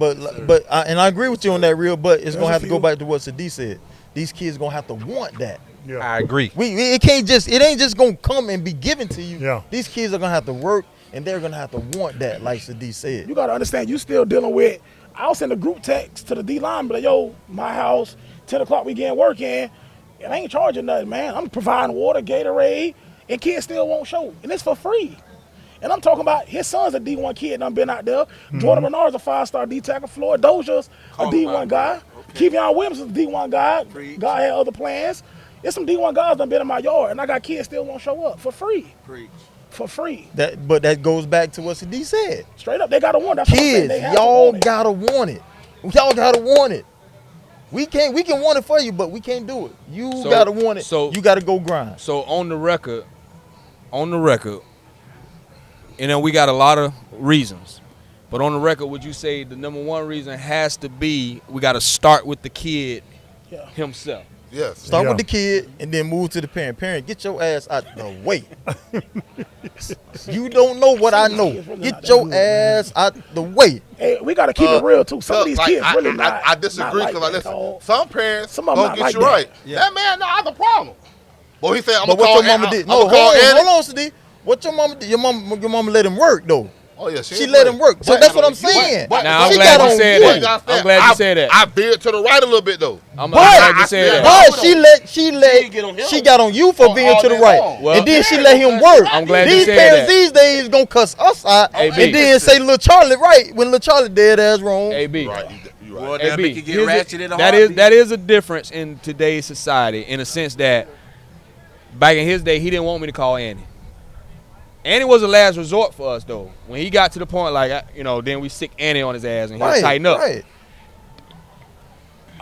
Speaker 4: and I agree with you on that, real. But it's gonna have to go back to what Sadi said. These kids gonna have to want that.
Speaker 2: Yeah.
Speaker 9: I agree.
Speaker 4: It ain't just gonna come and be given to you.
Speaker 2: Yeah.
Speaker 4: These kids are gonna have to work and they're gonna have to want that, like Sadi said.
Speaker 6: You got to understand, you still dealing with, I'll send a group text to the D-line, but like, yo, my house, 10 o'clock we getting work in, and I ain't charging nothing, man. I'm providing water, Gatorade, and kids still won't show, and it's for free. And I'm talking about his son's a D1 kid, done been out there. Jordan Bernard's a 5-star D-tackle. Floyd Dozier's a D1 guy. Kevion Williams is a D1 guy. God had other plans. There's some D1 guys done been in my yard, and I got kids still won't show up for free. For free.
Speaker 4: But that goes back to what Sadi said.
Speaker 6: Straight up, they got to want it. That's what I'm saying.
Speaker 4: Kids,
Speaker 6: They have to
Speaker 4: y'all
Speaker 6: want it.
Speaker 4: gotta want it. Y'all gotta want it. We can want it for you, but we can't do it. You gotta want it.
Speaker 1: so-
Speaker 4: you gotta go grind.
Speaker 1: So on the record, and then we got a lot of reasons. But on the record, would you say the number one reason has to be we got to start with the kid himself?
Speaker 5: Yes.
Speaker 4: Start with the kid and then move to the parent. Parent, get your ass out the way. You don't know what I know. Get your ass out the way.
Speaker 6: Hey, we got to keep it real, too. Some of these kids really
Speaker 5: I
Speaker 6: not.
Speaker 5: I disagree
Speaker 6: not
Speaker 5: because
Speaker 6: like
Speaker 5: listen,
Speaker 6: that, dog.
Speaker 5: some parents
Speaker 6: Some of 'em
Speaker 5: don't
Speaker 6: not
Speaker 5: get
Speaker 6: like
Speaker 5: you
Speaker 6: that.
Speaker 5: right.
Speaker 4: Yeah.
Speaker 5: That man, no, I have a problem. But he said, I'm
Speaker 4: But
Speaker 5: gonna
Speaker 4: what
Speaker 5: call
Speaker 4: your mama did?
Speaker 5: I'm
Speaker 4: No,
Speaker 5: gonna call Eddie.
Speaker 4: hold on, Sadi. What your mama did? Your mama let him work though.
Speaker 5: Oh yeah,
Speaker 4: She let him work. So that's what I'm saying.
Speaker 1: Now, I'm
Speaker 4: She
Speaker 1: glad
Speaker 4: got
Speaker 1: you
Speaker 4: on
Speaker 1: said
Speaker 4: wood.
Speaker 1: that. I'm glad you said that.
Speaker 5: I veered to the right a little bit though.
Speaker 1: I'm glad you said that.
Speaker 4: But she got on you for being
Speaker 5: all
Speaker 4: to the
Speaker 5: day
Speaker 4: right,
Speaker 5: long.
Speaker 1: Well,
Speaker 4: and then she let him work.
Speaker 1: I'm glad
Speaker 4: these
Speaker 1: you said
Speaker 4: parents
Speaker 1: that.
Speaker 4: these days gonna cuss us out,
Speaker 1: Hey,
Speaker 4: and
Speaker 1: B.
Speaker 4: then say Lil Charlie right when Lil Charlie dead ass wrong.
Speaker 1: AB.
Speaker 5: Right, you right.
Speaker 7: Well, that make you get
Speaker 1: here's
Speaker 7: ratchet in the
Speaker 1: that
Speaker 7: heartbeat.
Speaker 1: is a difference in today's society in a sense that back in his day he didn't want me to call Annie. Annie was a last resort for us though. When he got to the point like then we sick Annie on his ass and he'll tighten up.
Speaker 4: Right.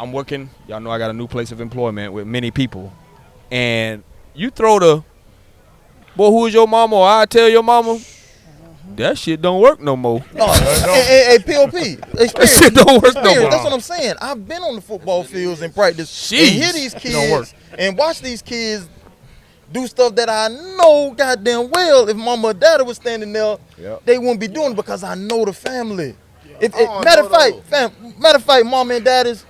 Speaker 1: I'm working. Y'all know I got a new place of employment with many people, and you throw the boy, who is your mama? Or I tell your mama. That shit don't work no more.
Speaker 4: No, hey, POP.
Speaker 1: That shit don't work no more.
Speaker 4: That's what I'm saying. I've been on the football fields and practice and hear these kids and watch these kids do stuff that I know goddamn well if mama or daddy was standing there, they wouldn't be doing it because I know the family. Matter of fact, mama and daddies,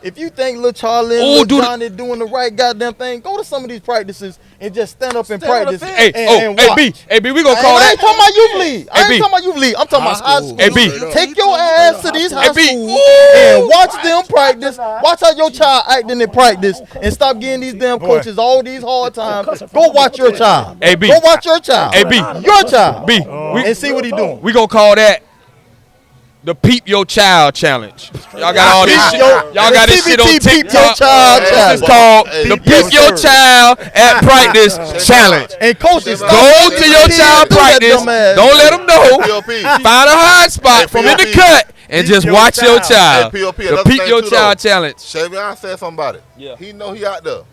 Speaker 4: if you think little Charlie and little Johnny doing the right goddamn thing, go to some of these practices and just stand up and practice. And watch.
Speaker 1: Hey, B, we gonna call
Speaker 4: I
Speaker 1: that.
Speaker 4: ain't talking about youth league. I ain't talking about youth league. I'm talking about high school.
Speaker 1: Hey, B.
Speaker 4: Take your ass to these high schools and watch them practice. Watch how your child acting in practice and stop giving these damn coaches all these hard times. Go watch your child.
Speaker 1: Hey, B.
Speaker 4: Go watch your child.
Speaker 1: Hey, B.
Speaker 4: Your child.
Speaker 1: B.
Speaker 4: And see what he doing.
Speaker 1: We gonna call that the Peep Your Child Challenge. Y'all got all this shit. Y'all got this shit on TikTok. This is called the Peep Your Child at Practice Challenge.
Speaker 4: And coaches,
Speaker 1: go to your child practice. Don't let them know. Find a hot spot from in the cut and just watch your child. The Peep Your Child Challenge.
Speaker 5: Shavion said something about it.
Speaker 1: Yeah.
Speaker 5: He know he out there.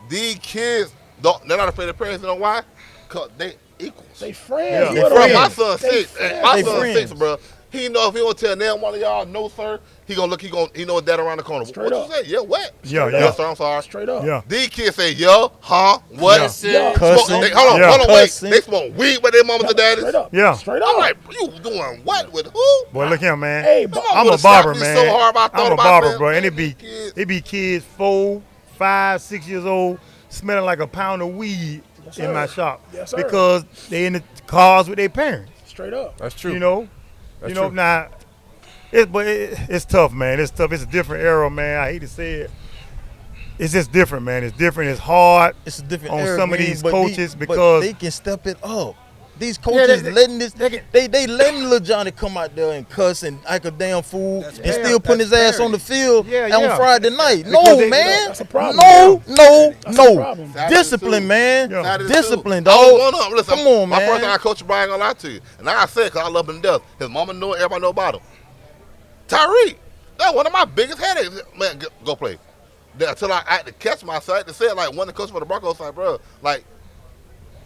Speaker 5: These kids, they're not afraid of parents. You know why? Because they equals.
Speaker 6: They friends.
Speaker 5: Yeah. Bro, my son 6. My son 6, bro. He know if he don't tell them one of y'all no sir, he gonna look. He know that around the corner.
Speaker 6: Straight
Speaker 5: what
Speaker 6: up.
Speaker 5: you say? Yeah, what?
Speaker 2: Yeah.
Speaker 5: Yes, sir. I'm sorry.
Speaker 6: Straight up.
Speaker 2: Yeah.
Speaker 5: These kids say, yo, huh, what?
Speaker 6: Yeah.
Speaker 5: Hold on, wait. They smoke weed with their mamas and daddies.
Speaker 6: Straight up.
Speaker 2: Yeah.
Speaker 6: Straight
Speaker 5: I'm
Speaker 6: up.
Speaker 5: like, you doing what with who?
Speaker 2: Boy, look here, man.
Speaker 6: Hey, but
Speaker 2: I'm a
Speaker 5: would've
Speaker 2: barber,
Speaker 5: slapped me
Speaker 2: man.
Speaker 5: so hard if I thought
Speaker 2: I'm a
Speaker 5: about
Speaker 2: barber,
Speaker 5: that.
Speaker 2: bro. And
Speaker 5: Kids.
Speaker 2: it be kids 4, 5, 6 years old smelling like a pound of weed in my shop
Speaker 6: Yes, sir.
Speaker 2: because they in the cars with their parents.
Speaker 6: Straight up.
Speaker 9: That's true.
Speaker 2: You know,
Speaker 9: That's true.
Speaker 2: now. It's tough, man. It's tough. It's a different era, man. I hate to say it. It's just different, man. It's different. It's hard.
Speaker 4: It's a different
Speaker 2: on
Speaker 4: era,
Speaker 2: some of
Speaker 4: Green,
Speaker 2: these
Speaker 4: but
Speaker 2: coaches
Speaker 4: but
Speaker 2: because
Speaker 4: they can step it up. These coaches letting little Johnny come out there and cuss and act a damn fool and still putting his ass on the field on Friday night. Man.
Speaker 6: That's a problem.
Speaker 4: No. Discipline, man.
Speaker 2: Yeah.
Speaker 4: Discipline,
Speaker 5: I
Speaker 4: dog.
Speaker 5: don't want to. Listen,
Speaker 4: Come on,
Speaker 5: my
Speaker 4: man.
Speaker 5: first time I coached Brian, gonna lie to you. And I said, because I love him to death. His mama knew it, everybody know about him. Tyreek, that's one of my biggest headaches. Man, go play. Then, until I had to catch myself, I had to say it like one of the coaches for the Broncos, like, bro, like,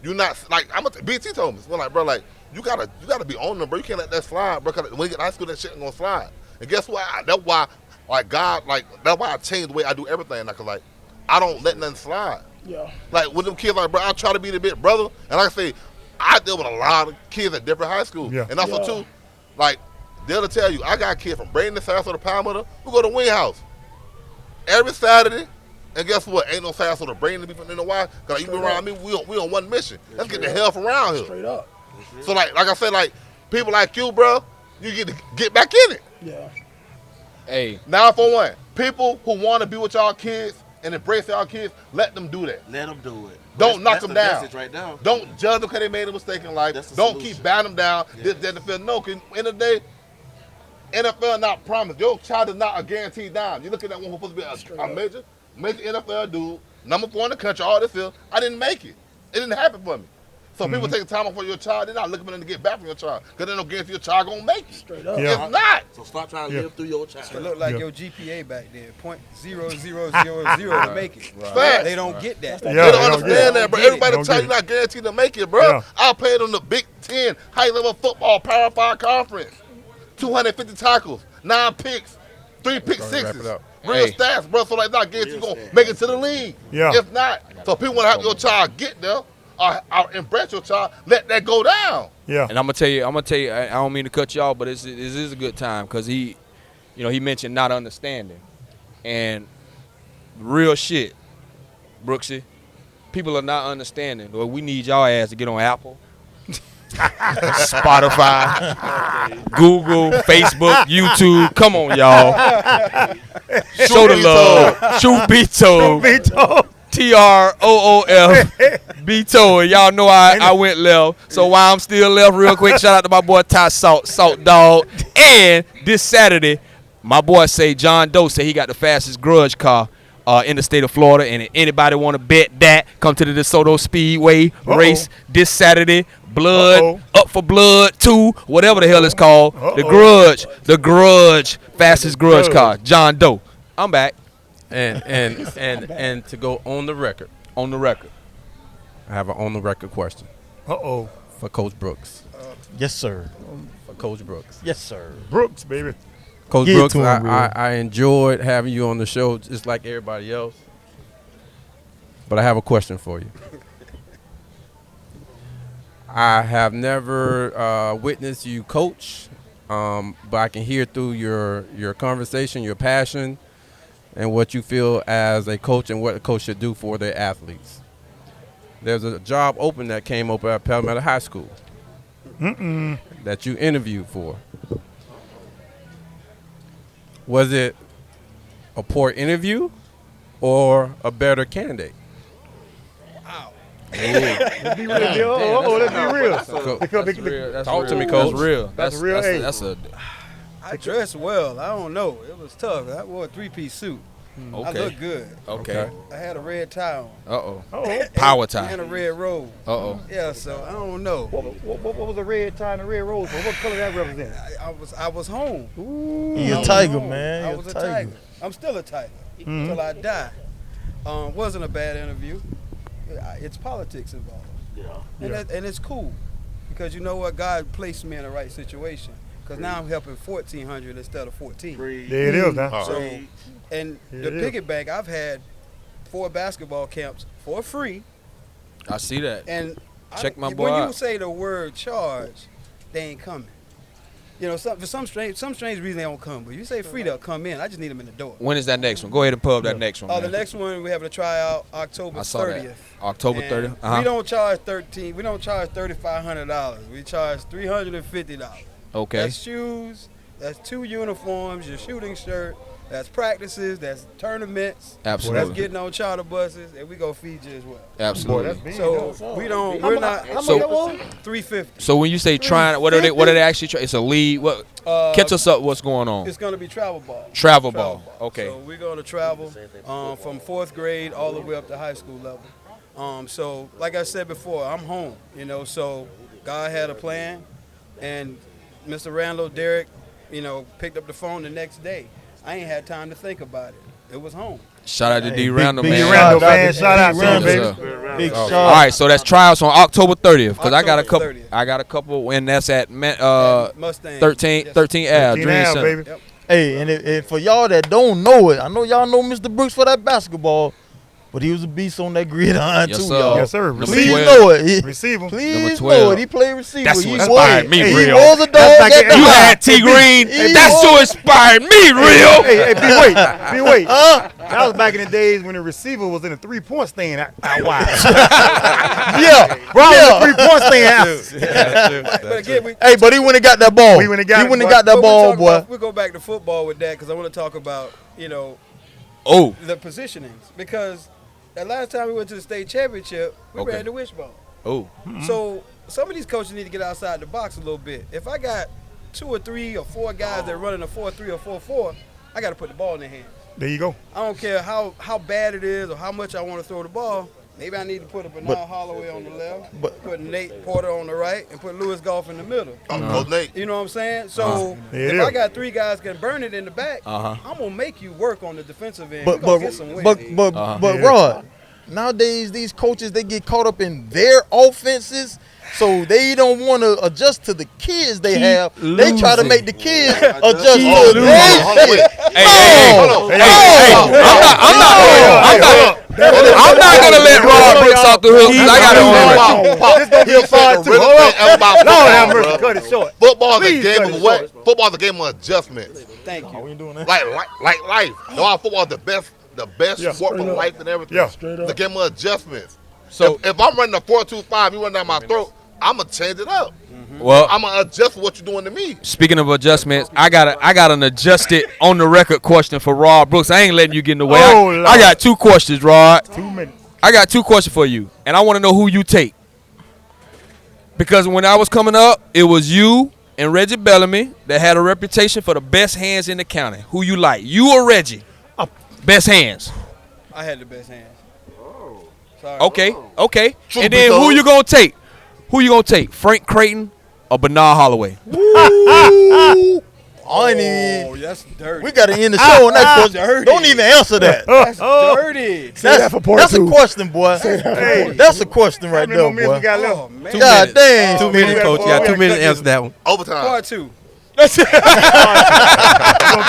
Speaker 5: you not, like, BT told me, well, like, bro, like, you gotta be on them, bro. You can't let that slide, bro, because when you get to high school, that shit ain't gonna slide. And guess what? That's why I changed the way I do everything. Like, I don't let nothing slide.
Speaker 6: Yeah.
Speaker 5: Like, with them kids, like, bro, I try to be the big brother. And like I say, I deal with a lot of kids at different high schools.
Speaker 2: Yeah.
Speaker 5: And also, too, like, they'll tell you, I got kids from Braden to Sarasota, Palmetto. We go to Wing House every Saturday. And guess what? Ain't no Sarasota Braden to be from the why? Because you be around me, we on one mission. Let's get the hell from around here.
Speaker 6: Straight up.
Speaker 5: So, like I said, like, people like you, bro, you get to get back in it.
Speaker 6: Yeah.
Speaker 1: Hey,
Speaker 5: Now, for one, people who want to be with y'all kids and embrace y'all kids, let them do that.
Speaker 7: Let them do it.
Speaker 5: Don't knock
Speaker 7: That's
Speaker 5: them
Speaker 7: the
Speaker 5: down.
Speaker 7: message right now.
Speaker 5: Don't judge them because they made a mistake in life.
Speaker 7: That's the
Speaker 5: Don't
Speaker 7: solution.
Speaker 5: keep batting them down. This, that, and the fifth. No, because in the day, NFL not promised. Your child is not a guaranteed dime. You look at that one who's supposed to be a major NFL dude, number 4 in the country, all this field. I didn't make it. It didn't happen for me. So people taking time off for your child, they're not looking for them to get back from your child because they don't guarantee your child going to make it.
Speaker 6: Straight up.
Speaker 2: Yeah.
Speaker 5: It's not.
Speaker 7: So stop trying to live through your
Speaker 8: It
Speaker 7: child.
Speaker 8: looked like your GPA back then, .0000 to make it.
Speaker 5: Facts.
Speaker 8: They don't get that.
Speaker 2: Yeah,
Speaker 5: They
Speaker 2: they
Speaker 5: don't
Speaker 2: don't
Speaker 5: understand
Speaker 2: get
Speaker 5: that, bro.
Speaker 8: it.
Speaker 5: Everybody
Speaker 2: Don't
Speaker 5: tell
Speaker 2: get
Speaker 5: you not guaranteed to make it, bro.
Speaker 2: Yeah.
Speaker 5: I played on the Big Ten high-level football Power 5 conference. 250 tackles, 9 picks, 3 pick
Speaker 9: Wrap
Speaker 5: sixes.
Speaker 9: it up.
Speaker 5: Real
Speaker 1: Hey.
Speaker 5: stats, bro. So like not guaranteed you gonna make it to the league.
Speaker 2: Yeah.
Speaker 5: If not, so people want to help your child get there or embrace your child, let that go down.
Speaker 2: Yeah.
Speaker 1: and I'm gonna tell you, I don't mean to cut you off, but this is a good time because he mentioned not understanding, and real shit, Brooksy, people are not understanding. Well, we need y'all ass to get on Apple, Spotify, Google, Facebook, YouTube. Come on, y'all. Show the love. Truth be told. TROOF. Be told. Y'all know I went left. So while I'm still left, real quick, shout out to my boy Ty Salt Dog. And this Saturday, my boy say John Doe say he got the fastest grudge car in the state of Florida. And if anybody want to bet that, come to the DeSoto Speedway race this Saturday. Blood, Up for Blood 2, whatever the hell it's called. The Grudge, fastest grudge car. John Doe. I'm back.
Speaker 9: And to go on the record.
Speaker 1: On the record.
Speaker 9: I have an on the record question.
Speaker 2: Uh-oh.
Speaker 9: For Coach Brooks.
Speaker 4: Yes, sir.
Speaker 9: For Coach Brooks.
Speaker 4: Yes, sir.
Speaker 2: Brooks, baby.
Speaker 9: Coach
Speaker 4: Get
Speaker 9: Brooks,
Speaker 4: to him,
Speaker 9: I enjoyed having you on the show just like everybody else. But I have a question for you. I have never witnessed you coach, but I can hear through your conversation, your passion, and what you feel as a coach and what a coach should do for their athletes. There's a job open that came up at Palmetto High School that you interviewed for. Was it a poor interview or a better candidate?
Speaker 2: Let's be real. Let's be real.
Speaker 9: Talk to me, Coach.
Speaker 1: That's real.
Speaker 2: That's real.
Speaker 1: That's a
Speaker 8: I dressed well. I don't know. It was tough. I wore a 3-piece suit. I
Speaker 1: okay.
Speaker 8: looked good.
Speaker 1: Okay.
Speaker 8: I had a red tie on.
Speaker 1: Uh-oh. Power tie.
Speaker 8: And a red robe.
Speaker 1: Uh-oh.
Speaker 8: Yeah, so I don't know.
Speaker 2: What was the red tie and the red rose for? What color that represent?
Speaker 8: I was home.
Speaker 4: He a tiger, man.
Speaker 8: I
Speaker 4: He
Speaker 8: was a tiger. I'm still a tiger until I die. Wasn't a bad interview. It's politics involved. Yeah. And it's cool because you know what? God placed me in the right situation because now I'm helping 1,400 instead of 14.
Speaker 2: There it is, huh?
Speaker 8: So, and the piggyback, I've had 4 basketball camps for free.
Speaker 1: I see that.
Speaker 8: And
Speaker 1: Check my boy
Speaker 8: when
Speaker 1: out.
Speaker 8: you say the word charge, they ain't coming. You know, for some strange reason they don't come. But you say free, they'll come in. I just need them in the door.
Speaker 1: When is that next one? Go ahead and pull up that next one.
Speaker 8: Oh,
Speaker 1: man.
Speaker 8: the next one we have a tryout October 30th.
Speaker 1: That. October
Speaker 8: And
Speaker 1: 30th. Uh-huh.
Speaker 8: We don't charge $3,500. We charge $350.
Speaker 1: Okay.
Speaker 8: That's shoes. That's 2 uniforms. Your shooting shirt. That's practices. That's tournaments.
Speaker 1: Absolutely.
Speaker 8: That's getting on charter buses, and we go feed you as well.
Speaker 1: Absolutely.
Speaker 8: So we don't. We're not.
Speaker 6: How much
Speaker 1: So-
Speaker 6: that was?
Speaker 8: 350.
Speaker 1: So when you say trying, what are they actually trying? It's a league. What? Catch us up. What's going on?
Speaker 8: It's going to be travel ball.
Speaker 1: Travel ball. Okay.
Speaker 8: So we're going to travel from 4th grade all the way up to high school level. So like I said before, I'm home. You know, so God had a plan, and Mr. Randall, Derek, you know, picked up the phone the next day. I ain't had time to think about it. It was home.
Speaker 1: Shout out to D. Randall, man.
Speaker 2: Randall, man. Shout out to him,
Speaker 1: Yes,
Speaker 2: baby.
Speaker 1: sir.
Speaker 4: Big
Speaker 1: All
Speaker 4: shot.
Speaker 1: right, so that's tryouts on October 30th because I got a
Speaker 8: October
Speaker 1: couple.
Speaker 8: 30th.
Speaker 1: I got a couple, and that's at
Speaker 8: Mustang.
Speaker 1: 13
Speaker 8: Yes.
Speaker 1: 13 Ave, Dream
Speaker 2: Now,
Speaker 1: Center.
Speaker 2: baby.
Speaker 8: Yep.
Speaker 4: Hey, and for y'all that don't know it, I know y'all know Mr. Brooks for that basketball, but he was a beast on that gridiron
Speaker 1: Yes,
Speaker 4: too,
Speaker 1: sir.
Speaker 4: y'all.
Speaker 2: Yes, sir.
Speaker 1: Number
Speaker 4: Please
Speaker 1: 12.
Speaker 4: know it.
Speaker 2: Receiver.
Speaker 1: Number
Speaker 4: Please
Speaker 1: 12.
Speaker 4: know it. He played receiver.
Speaker 1: That's
Speaker 4: he
Speaker 1: what
Speaker 4: was,
Speaker 1: inspired me,
Speaker 4: he
Speaker 1: real.
Speaker 4: was a dog.
Speaker 2: That's like
Speaker 4: at the
Speaker 1: You
Speaker 4: high.
Speaker 1: had T Green.
Speaker 4: He
Speaker 1: That's
Speaker 4: was.
Speaker 1: who inspired me, real.
Speaker 2: Hey, B-Wait. That was back in the days when the receiver was in a 3-point stand out wide.
Speaker 4: Yeah.
Speaker 2: Bro,
Speaker 4: Yeah.
Speaker 2: was a 3-point stand out.
Speaker 8: But again,
Speaker 4: Hey, but he went and got that ball.
Speaker 2: He went and got it, boy.
Speaker 4: that
Speaker 8: but
Speaker 4: ball, boy.
Speaker 8: we go back to football with that because I want to talk about, you know,
Speaker 1: Oh,
Speaker 8: the positionings. Because the last time we went to the state championship, we
Speaker 1: Okay.
Speaker 8: ran the wishbone.
Speaker 1: oh,
Speaker 8: So some of these coaches need to get outside the box a little bit. If I got 2 or 3 or 4 guys that are running a 4-3 or 4-4, I got to put the ball in their hands.
Speaker 2: There you go.
Speaker 8: I don't care how bad it is or how much I want to throw the ball. Maybe I need to put a Bernard Holloway on the left, put Nate Porter on the right, and put Lewis Goff in the middle.
Speaker 5: Coach Nate.
Speaker 8: You know what I'm saying? So
Speaker 2: There
Speaker 8: if
Speaker 2: it
Speaker 8: I
Speaker 2: is.
Speaker 8: got 3 guys can burn it in the back, I'm gonna make you work on the defensive end.
Speaker 4: But
Speaker 8: We're gonna get some wins.
Speaker 4: but Rod, nowadays these coaches they get caught up in their offenses, so they don't want to adjust to the kids they have. They try to
Speaker 1: losing.
Speaker 4: make the kids adjust to their
Speaker 5: Hold on, wait.
Speaker 4: shit.
Speaker 1: I'm not gonna let Rod Brooks off the hook 'cause I got it on.
Speaker 2: This gonna be a 5-2.
Speaker 5: Really
Speaker 2: Hold
Speaker 5: think
Speaker 2: up.
Speaker 5: about
Speaker 2: Lord have
Speaker 5: football,
Speaker 2: mercy.
Speaker 5: bro.
Speaker 2: Cut it short.
Speaker 5: Football is a
Speaker 2: Please cut
Speaker 5: game
Speaker 2: it
Speaker 5: of what?
Speaker 2: short.
Speaker 5: Football is a game of adjustments.
Speaker 8: Thank you.
Speaker 4: We ain't doing that.
Speaker 5: Like life. No, our football is the best
Speaker 2: Yeah,
Speaker 5: sport for
Speaker 6: straight up.
Speaker 5: life and everything.
Speaker 2: Yeah.
Speaker 6: Straight
Speaker 5: The
Speaker 6: up.
Speaker 5: game of adjustments.
Speaker 1: So-
Speaker 5: if I'm running a 4-2-5, you run down my throat, I'm gonna change it up.
Speaker 1: Well,
Speaker 5: I'm gonna adjust what you're doing to me.
Speaker 1: speaking of adjustments, I got an adjusted on the record question for Rod Brooks. I ain't letting you get in the way.
Speaker 2: Oh,
Speaker 1: I
Speaker 2: Lord.
Speaker 1: got 2 questions, Rod.
Speaker 2: 2 minutes.
Speaker 1: I got 2 questions for you, and I want to know who you take. Because when I was coming up, it was you and Reggie Bellamy that had a reputation for the best hands in the county. Who you like, you or Reggie? Best hands.
Speaker 8: I had the best hands. Sorry.
Speaker 1: Okay.
Speaker 5: Truth
Speaker 1: And
Speaker 5: be
Speaker 1: then who
Speaker 5: told.
Speaker 1: you gonna take? Who you gonna take? Frank Creighton or Bernard Holloway?
Speaker 4: I ain't even.
Speaker 8: That's dirty.
Speaker 4: We got to end the show on that question.
Speaker 8: dirty.
Speaker 4: Don't even answer that.
Speaker 8: That's dirty.
Speaker 6: Say that for part
Speaker 4: That's a
Speaker 6: two.
Speaker 4: question, boy. That's a question right
Speaker 2: How many more
Speaker 4: there,
Speaker 2: minutes we
Speaker 4: boy.
Speaker 2: got left?
Speaker 8: Oh, man.
Speaker 9: 2
Speaker 4: God
Speaker 9: minutes.
Speaker 4: dang.
Speaker 9: 2 minutes, coach. You got 2 minutes to answer that one.
Speaker 5: Overtime.
Speaker 8: Part 2.
Speaker 2: We're gonna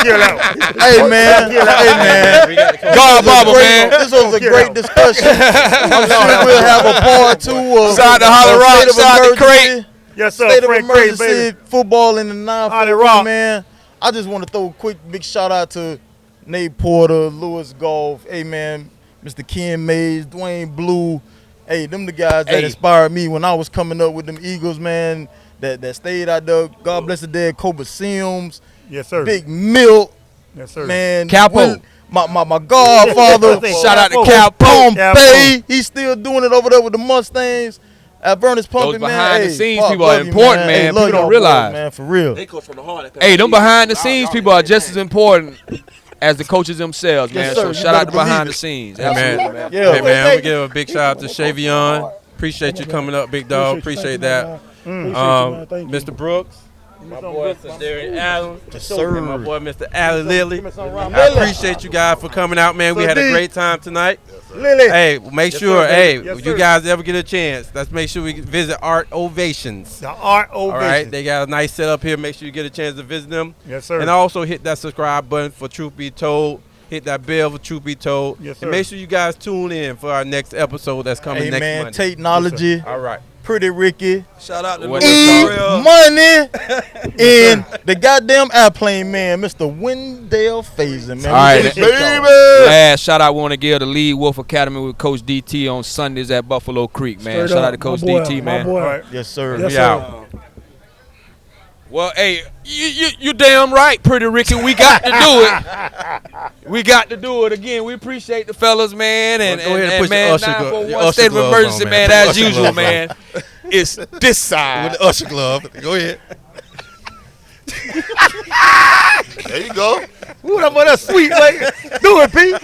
Speaker 2: kill that one.
Speaker 4: Hey, man. Hey, man.
Speaker 1: God, Baba, man.
Speaker 4: This was a great discussion. I'm sure we'll have a part 2 of
Speaker 1: Shout out to Holly Rock,
Speaker 4: State of
Speaker 1: shout out to
Speaker 4: Emergency.
Speaker 1: Craig.
Speaker 2: Yes, sir.
Speaker 4: State of
Speaker 2: Frank Craig,
Speaker 4: Emergency
Speaker 2: baby.
Speaker 4: football in the
Speaker 2: Holly
Speaker 4: 9-4,
Speaker 2: Rock.
Speaker 4: man. I just want to throw a quick big shout out to Nate Porter, Lewis Golf, hey man, Mr. Ken Mays, Dwayne Blue. Hey, them the guys that
Speaker 1: Hey.
Speaker 4: inspired me when I was coming up with them Eagles, man. That stayed out there. God bless the dead Kobe Sims,
Speaker 2: Yes, sir.
Speaker 4: Big Milk,
Speaker 2: Yes, sir.
Speaker 4: man.
Speaker 1: Capo.
Speaker 4: My godfather,
Speaker 1: Shout out to
Speaker 2: Capo.
Speaker 1: Cal
Speaker 4: Pompey. He's still doing it over there with the Mustangs. At Vernus Pumpy,
Speaker 1: Those
Speaker 4: man.
Speaker 1: behind the
Speaker 4: Hey,
Speaker 1: scenes
Speaker 4: Pop,
Speaker 1: people are
Speaker 4: love you,
Speaker 1: important,
Speaker 4: Hey,
Speaker 1: man.
Speaker 4: love
Speaker 1: People don't
Speaker 4: y'all
Speaker 1: realize.
Speaker 4: boys, man, for real.
Speaker 7: They coach from the heart.
Speaker 1: Hey, them behind the scenes people are just as important as the coaches themselves, man.
Speaker 4: Yes, sir.
Speaker 1: So
Speaker 4: You
Speaker 1: shout out
Speaker 4: better
Speaker 1: to behind
Speaker 4: believe
Speaker 1: the scenes.
Speaker 9: Hey, man.
Speaker 1: Absolutely, man.
Speaker 4: Yeah.
Speaker 9: Hey, man, we give a big shout out to Shavion. Appreciate you coming up, big dog. Appreciate that. Mr. Brooks. My boy, Mr. Darian Allen.
Speaker 4: Yes, sir.
Speaker 9: And my boy, Mr. Allie Lilly. I
Speaker 4: Lily.
Speaker 9: appreciate you guys for coming out, man. We had a great time tonight.
Speaker 2: Lily.
Speaker 9: Hey, make sure,
Speaker 2: sir,
Speaker 9: hey,
Speaker 2: baby. Yes,
Speaker 9: you
Speaker 2: sir.
Speaker 9: guys ever get a chance, let's make sure we visit Art Ovations.
Speaker 2: The Art
Speaker 9: All
Speaker 2: Ovation.
Speaker 9: right, they got a nice setup here. Make sure you get a chance to visit them.
Speaker 2: Yes, sir.
Speaker 9: And also hit that subscribe button for Truth Be Told. Hit that bell for Truth Be Told.
Speaker 2: Yes, sir.
Speaker 9: And make sure you guys tune in for our next episode that's coming
Speaker 4: Hey,
Speaker 9: next
Speaker 4: man,
Speaker 9: Monday.
Speaker 4: technology,
Speaker 9: All right.
Speaker 4: Pretty Ricky,
Speaker 8: Shout out to
Speaker 9: What
Speaker 8: Louis
Speaker 9: is
Speaker 8: Terrell.
Speaker 4: Money, and the goddamn airplane man, Mr. Wendell Faison, man.
Speaker 1: All right,
Speaker 4: We appreciate y'all.
Speaker 1: Last shout out, want to give the Lead Wolf Academy with Coach DT on Sundays at Buffalo Creek, man.
Speaker 6: Straight
Speaker 1: Shout out
Speaker 6: up,
Speaker 1: to Coach
Speaker 6: my boy,
Speaker 1: DT,
Speaker 6: my
Speaker 1: man.
Speaker 6: boy.
Speaker 2: All right.
Speaker 4: Yes, sir.
Speaker 6: Yes,
Speaker 9: We
Speaker 6: sir.
Speaker 9: out.
Speaker 1: Well, hey, you damn right, Pretty Ricky. We got to do it. We got to do it again. We appreciate the fellas, man, and,
Speaker 9: Well, go ahead and put your
Speaker 1: man,
Speaker 9: usher glo-
Speaker 1: 941
Speaker 9: your usher
Speaker 1: state of
Speaker 9: gloves
Speaker 1: emergency,
Speaker 9: on,
Speaker 1: man,
Speaker 9: man. Put
Speaker 1: as
Speaker 9: your usher
Speaker 1: usual,
Speaker 9: gloves on.
Speaker 1: man. It's this side.
Speaker 9: With the usher glove. Go ahead.
Speaker 5: There you go.
Speaker 2: Ooh, that boy, that's sweet. Like, do it, Pete.